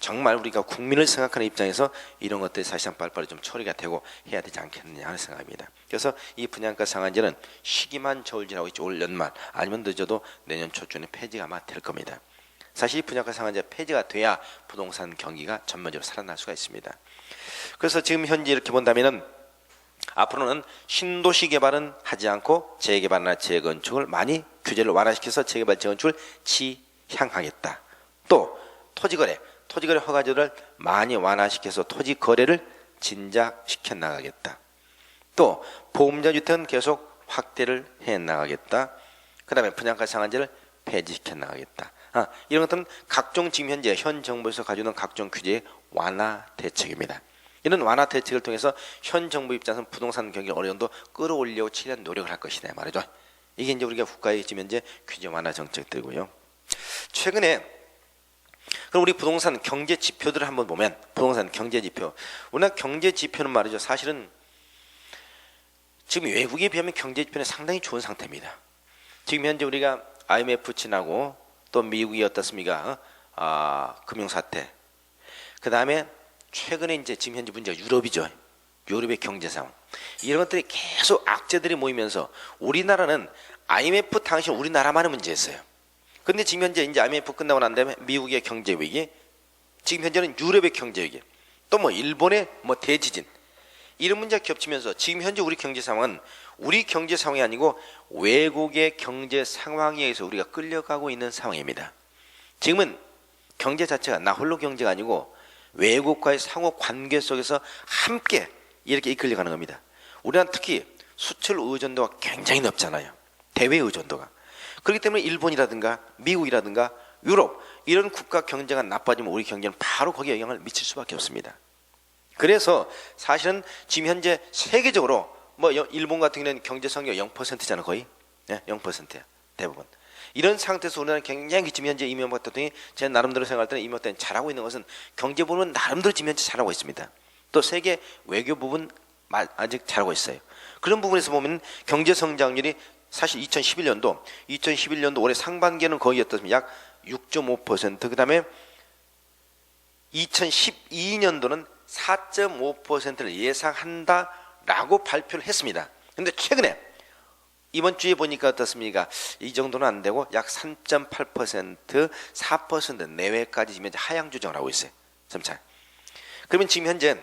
정말 우리가 국민을 생각하는 입장에서 이런 것들이 사실상 빨리빨리 좀 처리가 되고 해야 되지 않겠느냐 하는 생각입니다. 그래서 이 분양가 상한제는 시기만 저울질하고 있죠. 올 연말 아니면 늦어도 내년 초쯤에 폐지가 아마 될 겁니다. 사실 이 분양가 상한제 폐지가 돼야 부동산 경기가 전면적으로 살아날 수가 있습니다. 그래서 지금 현재 이렇게 본다면은 앞으로는 신도시 개발은 하지 않고 재개발이나 재건축을 많이 규제를 완화시켜서 재개발 재건축을 향하겠다. 또 토지거래 허가제도를 많이 완화시켜서 토지거래를 진작시켜 나가겠다. 또 보험자 주택은 계속 확대를 해 나가겠다. 그 다음에 분양가 상한제를 폐지시켜 나가겠다. 이런 것들은 각종 지금 현재 현 정부에서 가져오는 각종 규제의 완화 대책입니다. 이런 완화 대책을 통해서 현 정부 입장에서는 부동산 경기 어느 정도 끌어올리려고 치려는 노력을 할 것이다 말이죠. 이게 이제 우리가 국가의 지금 현재 규제 완화 정책들이고요. 최근에 그럼 우리 부동산 경제 지표들을 한번 보면 부동산 경제 지표 우리나라 경제 지표는 말이죠 사실은 지금 외국에 비하면 경제 지표는 상당히 좋은 상태입니다. 지금 현재 우리가 IMF 지나고 또 미국이 어떻습니까? 금융사태 그 다음에 최근에 이제 지금 현재 문제가 유럽이죠. 유럽의 경제 상황 이런 것들이 계속 악재들이 모이면서 우리나라는 IMF 당시 우리나라만의 문제였어요. 근데 지금 현재 이제 IMF 끝나고 난 다음에 미국의 경제 위기, 지금 현재는 유럽의 경제 위기, 또 뭐 일본의 뭐 대지진 이런 문제가 겹치면서 지금 현재 우리 경제 상황은 우리 경제 상황이 아니고 외국의 경제 상황에 의해서 우리가 끌려가고 있는 상황입니다. 지금은 경제 자체가 나 홀로 경제가 아니고 외국과의 상호 관계 속에서 함께 이렇게 이끌려가는 겁니다. 우리나라는 특히 수출 의존도가 굉장히 높잖아요. 대외 의존도가. 그렇기 때문에 일본이라든가 미국이라든가 유럽 이런 국가 경제가 나빠지면 우리 경제는 바로 거기에 영향을 미칠 수밖에 없습니다. 그래서 사실은 지금 현재 세계적으로 뭐 일본 같은 경우는 경제 성장 0%잖아 거의 0%야 대부분. 이런 상태에서 우리나라는 굉장히 지금 현재 이명박 대통령이 제 나름대로 생각할 때는 이명박 대통령이 잘하고 있는 것은 경제 부분은 나름대로 지금 현재 잘하고 있습니다. 또 세계 외교 부분 아직 잘하고 있어요. 그런 부분에서 보면 경제 성장률이 사실 2011년도 올해 상반기에는 거의 어떻습니까? 약 6.5%, 그 다음에 2012년도는 4.5%를 예상한다라고 발표를 했습니다. 그런데 최근에 이번 주에 보니까 어떻습니까? 이 정도는 안 되고 약 3.8%, 4% 내외까지 지금 현재 하향 조정을 하고 있어요. 점차. 그러면 지금 현재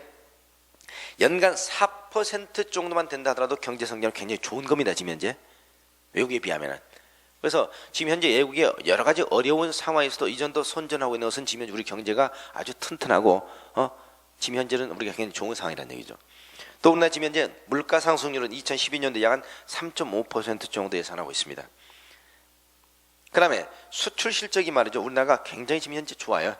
연간 4% 정도만 된다 하더라도 경제 성장은 굉장히 좋은 겁니다. 지금 현재 외국에 비하면은. 그래서 지금 현재 외국의 여러 가지 어려운 상황에서도 이 정도 선전하고 있는 것은 지금 현재 우리 경제가 아주 튼튼하고 지금 현재는 우리가 굉장히 좋은 상황이라는 얘기죠. 또 우리나라 지금 현재 물가 상승률은 2012년도에 약 한 3.5% 정도 예상하고 있습니다. 그 다음에 수출 실적이 말이죠. 우리나라가 굉장히 지금 현재 좋아요.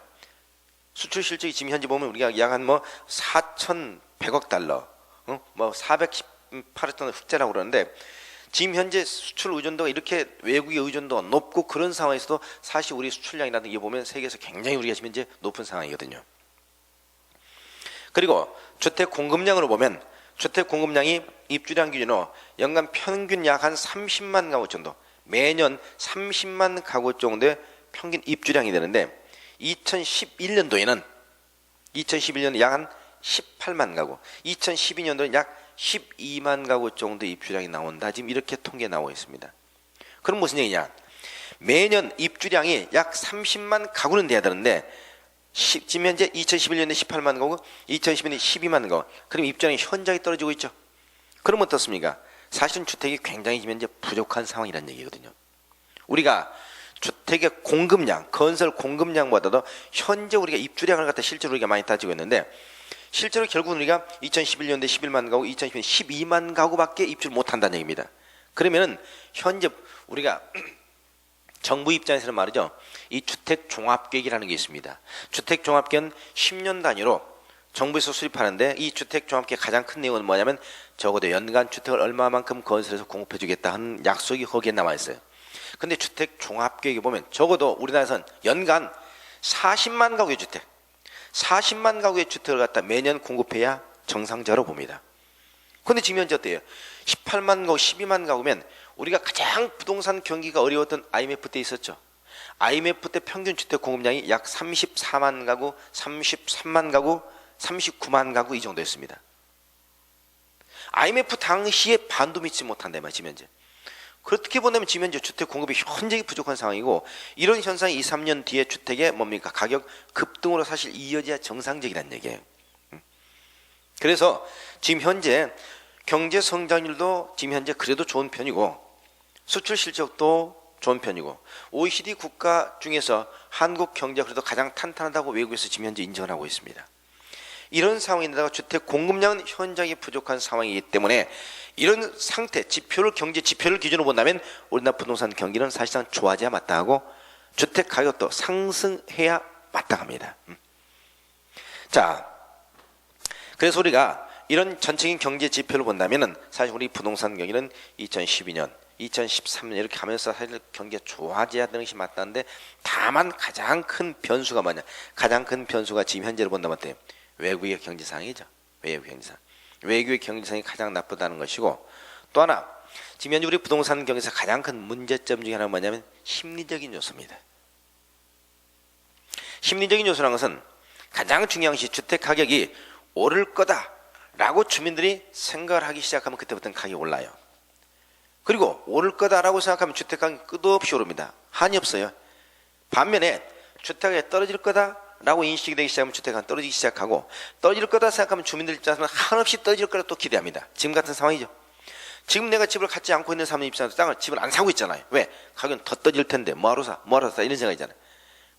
수출 실적이 지금 현재 보면 우리가 약 한 4,100억 달러, 418억 톤 흑자라고 그러는데 지금 현재 수출 의존도가 이렇게 외국의 의존도가 높고 그런 상황에서도 사실 우리 수출량이라는 게 보면 세계에서 굉장히 우리가 지금 현재 높은 상황이거든요. 그리고 주택 공급량으로 보면 주택 공급량이 입주량 기준으로 연간 평균 약 한 30만 가구 정도, 매년 30만 가구 정도의 평균 입주량이 되는데 2011년도에는 약 한 18만 가구, 2012년도는 약 12만 가구 정도 입주량이 나온다. 지금 이렇게 통계 나오고 있습니다. 그럼 무슨 얘기냐? 매년 입주량이 약 30만 가구는 돼야 되는데 지금 현재 2011년에 18만 가구, 2012년에 12만 가구. 그럼 입주량이 현저하게 떨어지고 있죠. 그럼 어떻습니까? 사실은 주택이 굉장히 지금 현재 부족한 상황이라는 얘기거든요. 우리가 주택의 공급량, 건설 공급량보다도 현재 우리가 입주량을 갖다 실제로 우리가 많이 따지고 있는데 실제로 결국은 우리가 2011년도에 11만 가구, 2012년에 12만 가구밖에 입주를 못한다는 얘기입니다. 그러면은 현재 우리가 정부 입장에서는 말이죠. 이 주택 종합계획이라는 게 있습니다. 주택 종합계획은 10년 단위로 정부에서 수립하는데 이 주택 종합계획 가장 큰 내용은 뭐냐면 적어도 연간 주택을 얼마만큼 건설해서 공급해 주겠다 하는 약속이 거기에 남아 있어요. 근데 주택 종합계획에 보면 적어도 우리나라에서는 연간 40만 가구의 주택, 40만 가구의 주택을 갖다 매년 공급해야 정상적으로 봅니다. 그런데 지금 현재 어때요? 18만 가구, 12만 가구면 우리가 가장 부동산 경기가 어려웠던 IMF 때 있었죠. IMF 때 평균 주택 공급량이 약 34만 가구, 33만 가구, 39만 가구 이 정도였습니다. IMF 당시에 반도 믿지 못한다 말이야 지금 현재. 그렇게 보면 지금 현재 주택 공급이 현저히 부족한 상황이고 이런 현상이 2, 3년 뒤에 주택의 뭡니까? 가격 급등으로 사실 이어져야 정상적이라는 얘기예요. 그래서 지금 현재 경제 성장률도 지금 현재 그래도 좋은 편이고 수출 실적도 좋은 편이고 OECD 국가 중에서 한국 경제가 그래도 가장 탄탄하다고 외국에서 지금 현재 인정을 하고 있습니다. 이런 상황인데다가 주택 공급량은 현저하게 부족한 상황이기 때문에 이런 상태, 경제 지표를 기준으로 본다면 우리나라 부동산 경기는 사실상 좋아져야 마땅하고 주택 가격도 상승해야 마땅합니다. 자, 그래서 우리가 이런 전체적인 경제 지표를 본다면은 사실 우리 부동산 경기는 2012년, 2013년 이렇게 하면서 사실 경기가 좋아져야 되는 것이 맞다는데 다만 가장 큰 변수가 뭐냐? 가장 큰 변수가 지금 현재를 본다면 어때요? 외국의 경제 상황이죠. 외국의 경제 상황. 외국의 경제 상황이 가장 나쁘다는 것이고 또 하나 지금 현재 우리 부동산 경기에서 가장 큰 문제점 중에 하나가 뭐냐면 심리적인 요소입니다. 심리적인 요소라는 것은 가장 중요한 것이 주택 가격이 오를 거다라고 주민들이 생각을 하기 시작하면 그때부터는 가격이 올라요. 그리고 오를 거다라고 생각하면 주택 가격이 끝없이 오릅니다. 한이 없어요. 반면에 주택이 떨어질 거다라고 인식이 되기 시작하면 주택은 떨어지기 시작하고 떨어질 거다 생각하면 주민들 입장에서는 한없이 떨어질 거라 또 기대합니다. 지금 같은 상황이죠. 지금 내가 집을 갖지 않고 있는 사람 입장에서 집을 안 사고 있잖아요. 왜? 가격은 더 떨어질 텐데 뭐하러 사? 이런 생각이잖아요.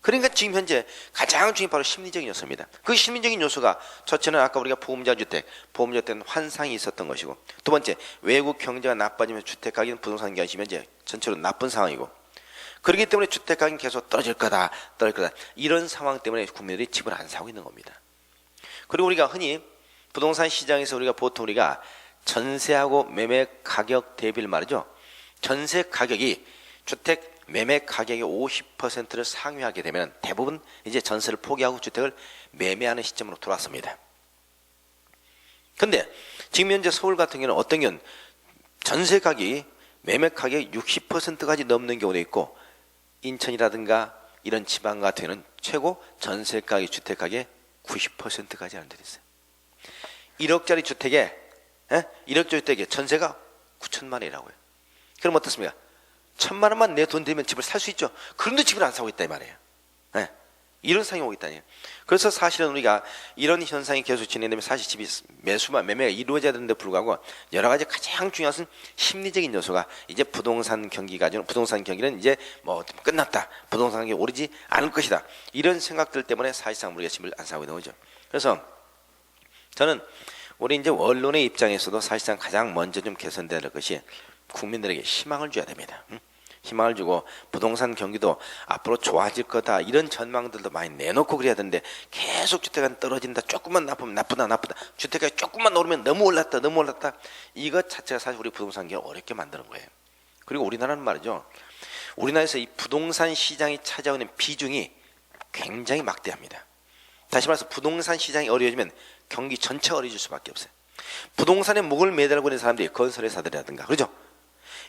그러니까 지금 현재 가장 중요한 바로 심리적인 요소입니다. 그 심리적인 요소가 첫째는 아까 우리가 보험자주택는 환상이 있었던 것이고 두 번째 외국 경제가 나빠지면 주택 가격은 부동산 경기 현재 전체로 나쁜 상황이고 그렇기 때문에 주택 가격이 계속 떨어질 거다 이런 상황 때문에 국민들이 집을 안 사고 있는 겁니다. 그리고 우리가 흔히 부동산 시장에서 우리가 보통 전세하고 매매 가격 대비를 말이죠. 전세 가격이 주택 매매 가격의 50%를 상회하게 되면 대부분 이제 전세를 포기하고 주택을 매매하는 시점으로 돌아섭니다. 근데 지금 현재 서울 같은 경우는 어떤 경우는 전세 가격이 매매 가격의 60%까지 넘는 경우도 있고, 인천이라든가 이런 지방 같은 경우는 최고 전세 가격, 주택 가격의 90%까지 하는 데도 있어요. 1억짜리 주택에 1억짜리 주택에 전세가 9천만 원이라고요. 그럼 어떻습니까? 1,000만 원만 내 돈 들면 집을 살 수 있죠. 그런데 집을 안 사고 있다 이 말이에요. 이런 상황이 오고 있다니. 그래서 사실은 우리가 이런 현상이 계속 진행되면 사실 집이 매매가 이루어져야 되는데 불구하고 여러 가지 가장 중요한 것은 심리적인 요소가 이제 부동산 경기는 이제 뭐 끝났다. 부동산 경기 오르지 않을 것이다. 이런 생각들 때문에 사실상 우리가 집을 안 사고 있는 거죠. 그래서 저는 우리 이제 언론의 입장에서도 사실상 가장 먼저 좀 개선돼야 될 것이 국민들에게 희망을 줘야 됩니다. 희망을 주고 부동산 경기도 앞으로 좋아질 거다 이런 전망들도 많이 내놓고 그래야 되는데 계속 주택은 떨어진다, 조금만 나쁘면 나쁘다, 주택가가 조금만 오르면 너무 올랐다 이것 자체가 사실 우리 부동산 경기를 어렵게 만드는 거예요. 그리고 우리나라는 말이죠, 우리나라에서 이 부동산 시장이 차지하는 비중이 굉장히 막대합니다. 다시 말해서 부동산 시장이 어려워지면 경기 전체가 어려질 수밖에 없어요. 부동산에 목을 매달고 있는 사람들이 건설회사들이라든가, 그렇죠?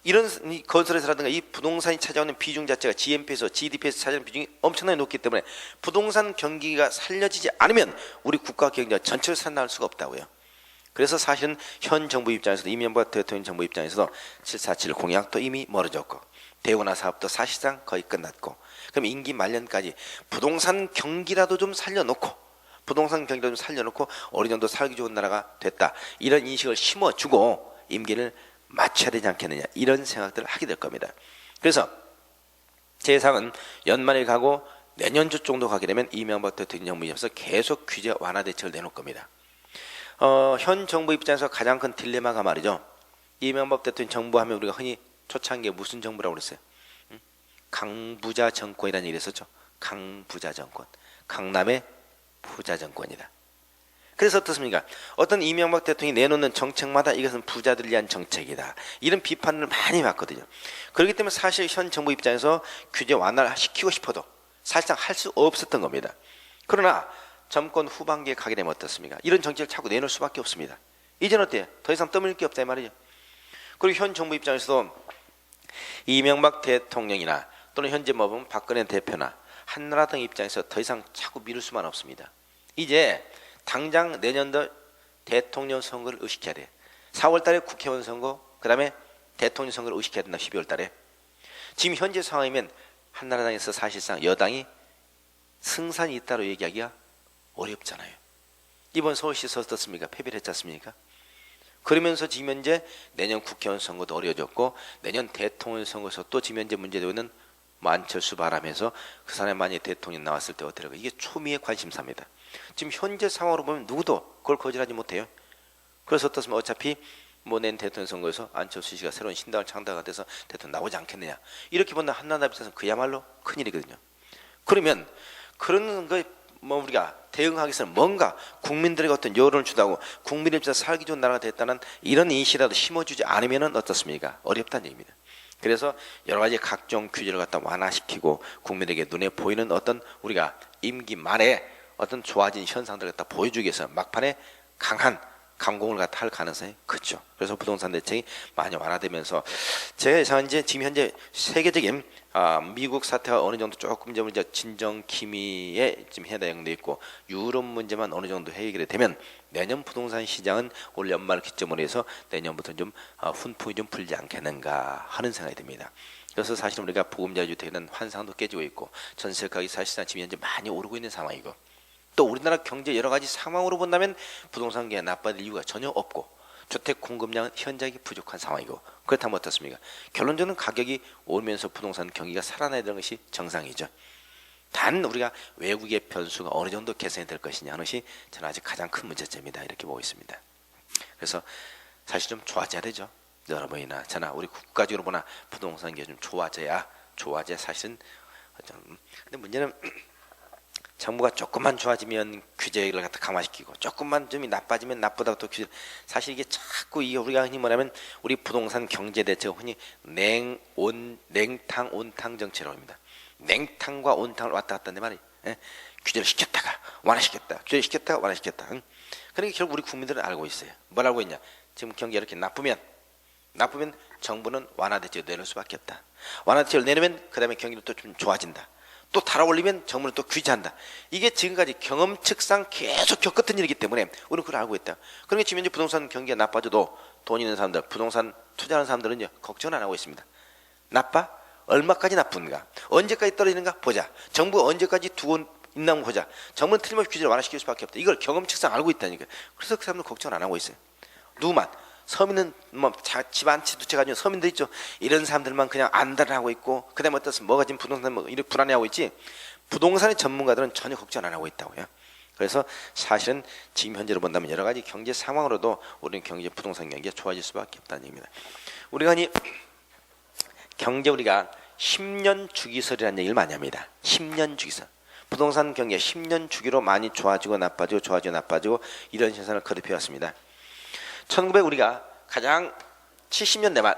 이런 건설회사라든가 이 부동산이 차지하는 비중 자체가 GNP에서 GDP에서 차지하는 비중이 엄청나게 높기 때문에 부동산 경기가 살려지지 않으면 우리 국가 경제가 전체를 살아날 수가 없다고요. 그래서 사실은 현 정부 입장에서도, 이명박 대통령 정부 입장에서도 747 공약도 이미 멀어졌고 대우나 사업도 사실상 거의 끝났고, 그럼 임기 말년까지 부동산 경기라도 좀 살려놓고 어느 정도 살기 좋은 나라가 됐다, 이런 인식을 심어주고 임기를 맞춰야 되지 않겠느냐, 이런 생각들을 하게 될 겁니다. 그래서 제 예상은 연말에 가고 내년주 정도 가게 되면 이명박 대통령 정부에서 계속 규제 완화 대책을 내놓을 겁니다. 현 정부 입장에서 가장 큰 딜레마가 말이죠, 이명박 대통령 정부 하면 우리가 흔히 초창기에 무슨 정부라고 그랬어요? 강부자 정권이라는 얘기를 했었죠. 강부자 정권, 강남의 부자 정권이다. 그래서 어떻습니까? 어떤 이명박 대통령이 내놓는 정책마다 이것은 부자들을 위한 정책이다, 이런 비판을 많이 받거든요. 그렇기 때문에 사실 현 정부 입장에서 규제 완화를 시키고 싶어도 사실상 할 수 없었던 겁니다. 그러나 정권 후반기에 가게 되면 어떻습니까? 이런 정책을 자꾸 내놓을 수밖에 없습니다. 이제는 어때요? 더 이상 떠밀 게 없다 이 말이죠. 그리고 현 정부 입장에서도 이명박 대통령이나 또는 현재 뭐 보면 박근혜 대표나 한나라당 입장에서 더 이상 자꾸 미룰 수만 없습니다. 이제 당장 내년도 대통령 선거를 의식해야 돼. 4월 달에 국회의원 선거, 그 다음에 대통령 선거를 의식해야 된다. 12월 달에. 지금 현재 상황이면 한나라당에서 사실상 여당이 승산이 있다고 얘기하기가 어렵잖아요. 이번 서울시에서 어떻습니까? 패배를 했지 않습니까? 그러면서 지금 현재 내년 국회의원 선거도 어려워졌고 내년 대통령 선거에서 또 지금 현재 문제되고 있는 안철수 바람에서 그 사람이 만약에 대통령 나왔을 때 어떻게 될까? 이게 초미의 관심사입니다. 지금 현재 상황으로 보면 누구도 그걸 거절하지 못해요. 그래서 어떻습니까? 어차피 뭐 낸 대통령 선거에서 안철수 씨가 새로운 신당을 창당하게 돼서 대통령 나오지 않겠느냐, 이렇게 본다 한나라당 입장에서는 그야말로 큰일이거든요. 그러면 그런 거 뭐 우리가 대응하기 위해서는 뭔가 국민들에게 어떤 여론을 주다고 국민 입장에서 살기 좋은 나라가 됐다는 이런 인식이라도 심어주지 않으면 어떻습니까? 어렵다는 얘기입니다. 그래서 여러 가지 각종 규제를 갖다 완화시키고 국민에게 눈에 보이는 어떤 우리가 임기 말에 어떤 좋아진 현상들을 갖다 보여주기 위해서 막판에 강한 강공을 갖다 할 가능성이 크죠. 그래서 부동산 대책이 많이 완화되면서 제가 예상한 지금 현재 세계적인 미국 사태가 어느 정도 조금 이제 진정 기미에 지금 해당되어 있고 유럽 문제만 어느 정도 해결이 되면 내년 부동산 시장은 올 연말 기점으로 해서 내년부터 좀 훈풍이 좀 불지 않겠는가 하는 생각이 듭니다. 그래서 사실 우리가 보금자리 주택에는 환상도 깨지고 있고 전세 가격이 사실상 지금 현재 많이 오르고 있는 상황이고 또 우리나라 경제 여러 가지 상황으로 본다면 부동산 경기가 나빠질 이유가 전혀 없고 주택 공급량은 현저하게 부족한 상황이고, 그렇다면 어떻습니까? 결론적으로 가격이 오르면서 부동산 경기가 살아나야 되는 것이 정상이죠. 단 우리가 외국의 변수가 어느 정도 개선이 될 것이냐 하는 것이 저는 아직 가장 큰 문제점이다, 이렇게 보고 있습니다. 그래서 사실 좀 좋아져야 되죠. 여러분이나 저나 우리 국가적으로 보나 부동산 경기가 좀 좋아져야 사실은. 근데 문제는 정부가 조금만 좋아지면 규제를 갖다 강화시키고 조금만 좀 나빠지면 나쁘다고 또 규제. 사실 이게 자꾸 이게 우리가 흔히 뭐냐면 우리 부동산 경제 대책 흔히 냉탕 온탕 정책이라고 합니다. 냉탕과 온탕을 왔다 갔다 하는데 말이에요. 예? 규제를 시켰다가 완화시켰다. 규제를 시켰다가 완화시켰다. 응? 그러니까 결국 우리 국민들은 알고 있어요. 뭘 알고 있냐? 지금 경기가 이렇게 나쁘면 정부는 완화 대책을 내놓을 수밖에 없다. 완화 대책을 내놓으면 그 다음에 경기도 또 좀 좋아진다. 또 달아올리면 정부는 또 규제한다. 이게 지금까지 경험칙상 계속 겪었던 일이기 때문에 우리는 그걸 알고 있다. 그러니까 지금 현재 부동산 경기가 나빠져도 돈 있는 사람들, 부동산 투자하는 사람들은 걱정 안 하고 있습니다. 나빠? 얼마까지 나쁜가? 언제까지 떨어지는가? 보자. 정부가 언제까지 두고 있나 보자. 정부는 틀림없이 규제를 완화시킬 수밖에 없다. 이걸 경험칙상 알고 있다니까. 그래서 그 사람들 걱정 안 하고 있어요. 누구만? 서민은 뭐 집 한 채 두 채 가지고 서민들 있죠. 이런 사람들만 그냥 안달을 하고 있고 그다음에 어떻습니까? 뭐가 지금 부동산 뭐 이렇게 불안해하고 있지. 부동산의 전문가들은 전혀 걱정 안 하고 있다고요. 그래서 사실은 지금 현재로 본다면 여러 가지 경제 상황으로도 우리는 경제 부동산 경기가 좋아질 수밖에 없다는 얘기입니다. 우리가 이 경제 우리가 10년 주기설이라는 얘기를 많이 합니다. 10년 주기설. 부동산 경기가 10년 주기로 많이 좋아지고 나빠지고 좋아지고 나빠지고 이런 현상을 거듭해 왔습니다. 1900 우리가 가장 70년대 말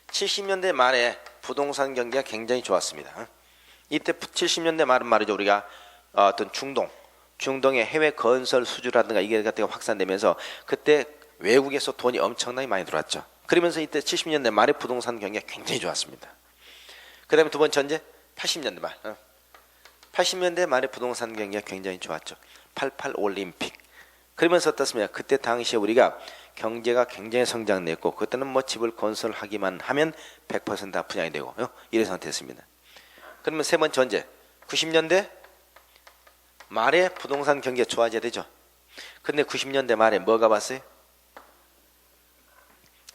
70년대 말에 부동산 경기가 굉장히 좋았습니다. 이때 70년대 말은 말이죠. 우리가 어떤 중동의 해외 건설 수주라든가 이게 같은 확산되면서 그때 외국에서 돈이 엄청나게 많이 들어왔죠. 그러면서 이때 70년대 말에 부동산 경기가 굉장히 좋았습니다. 그 다음에 두 번째 현재 80년대 말 80년대 말에 부동산 경기가 굉장히 좋았죠. 88 올림픽. 그러면서 어떻습니까? 그때 당시에 우리가 경제가 굉장히 성장했고 그때는 뭐 집을 건설하기만 하면 100% 분양이 되고 이런 상태였습니다. 그러면 세 번째 언제? 90년대 말에 부동산 경기가 좋아져야 되죠. 근데 90년대 말에 뭐가 왔어요?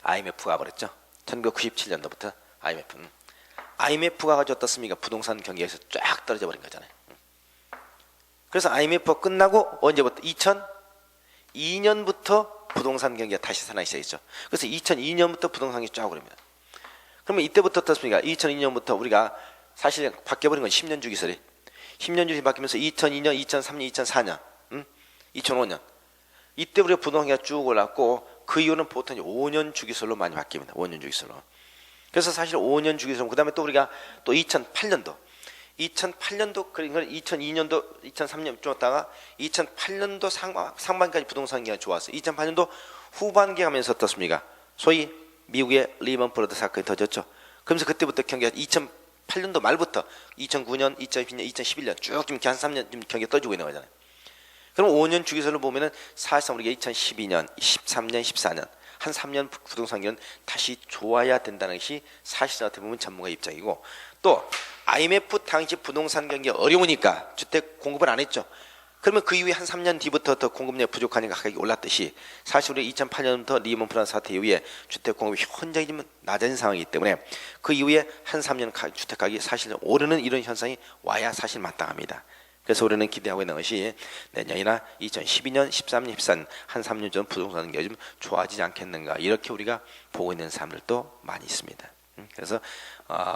IMF가 와버렸죠. 1997년도부터 IMF가 가지고 어떻습니까? 부동산 경기에서 쫙 떨어져 버린 거잖아요. 그래서 IMF가 끝나고 언제부터? 2002년부터 부동산 경기가 다시 살아나기 시작했죠. 그래서 2002년부터 부동산이 쫙 오릅니다. 그러면 이때부터 어떻습니까? 2002년부터 우리가 사실 바뀌어버린 건 10년 주기설이. 10년 주기 바뀌면서 2002년, 2003년, 2004년, 2005년 이때 우리가 부동산이 쭉 올랐고 그 이후는 보통 5년 주기설로 많이 바뀝니다. 5년 주기설로. 그래서 사실 5년 주기설 그 다음에 또 우리가 또 2008년도 그러니까 2002년도 2003년 쫓다가 2008년도 상반기까지 부동산 경기가 좋았어요. 2008년도 후반기 가면서 어떻습니까? 소위 미국의 리먼 브러더 사건이 터졌죠. 그러면서 그때부터 경기가 2008년도 말부터 2009년, 2010년, 2011년 쭉 지금 한 3년 지금 경기가 떠지고 있는 거잖아요. 그럼 5년 주기설로 보면은 사실상 우리가 2012년, 13년, 14년 한 3년 부동산 경기는 다시 좋아야 된다는 것이 사실상 어떻게 보면 전문가 입장이고 또 IMF 당시 부동산 경기가 어려우니까 주택 공급을 안 했죠. 그러면 그 이후에 한 3년 뒤부터 더 공급량이 부족하니까 가격이 올랐듯이 사실 우리 2008년부터 리먼 브라더스 사태 이후에 주택 공급이 현저히 좀 낮은 상황이기 때문에 그 이후에 한 3년 주택 가격이 사실 오르는 이런 현상이 와야 사실 마땅합니다. 그래서 우리는 기대하고 있는 것이 내년이나 2012년, 13년, 14년 한 3년 전 부동산 경기가 좀 좋아지지 않겠는가 이렇게 우리가 보고 있는 사람들도 많이 있습니다. 그래서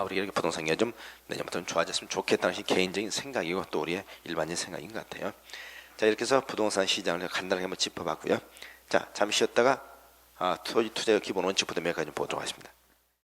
우리 이렇게 부동산 경기가 좀 내년부터는 좋아졌으면 좋겠다는 것이 개인적인 생각이고 또 우리의 일반적인 생각인 것 같아요. 자 이렇게 해서 부동산 시장을 간단하게 한번 짚어봤고요. 자 잠시 쉬었다가 투자의 기본 원칙부터 몇 가지 좀 보도록 하겠습니다.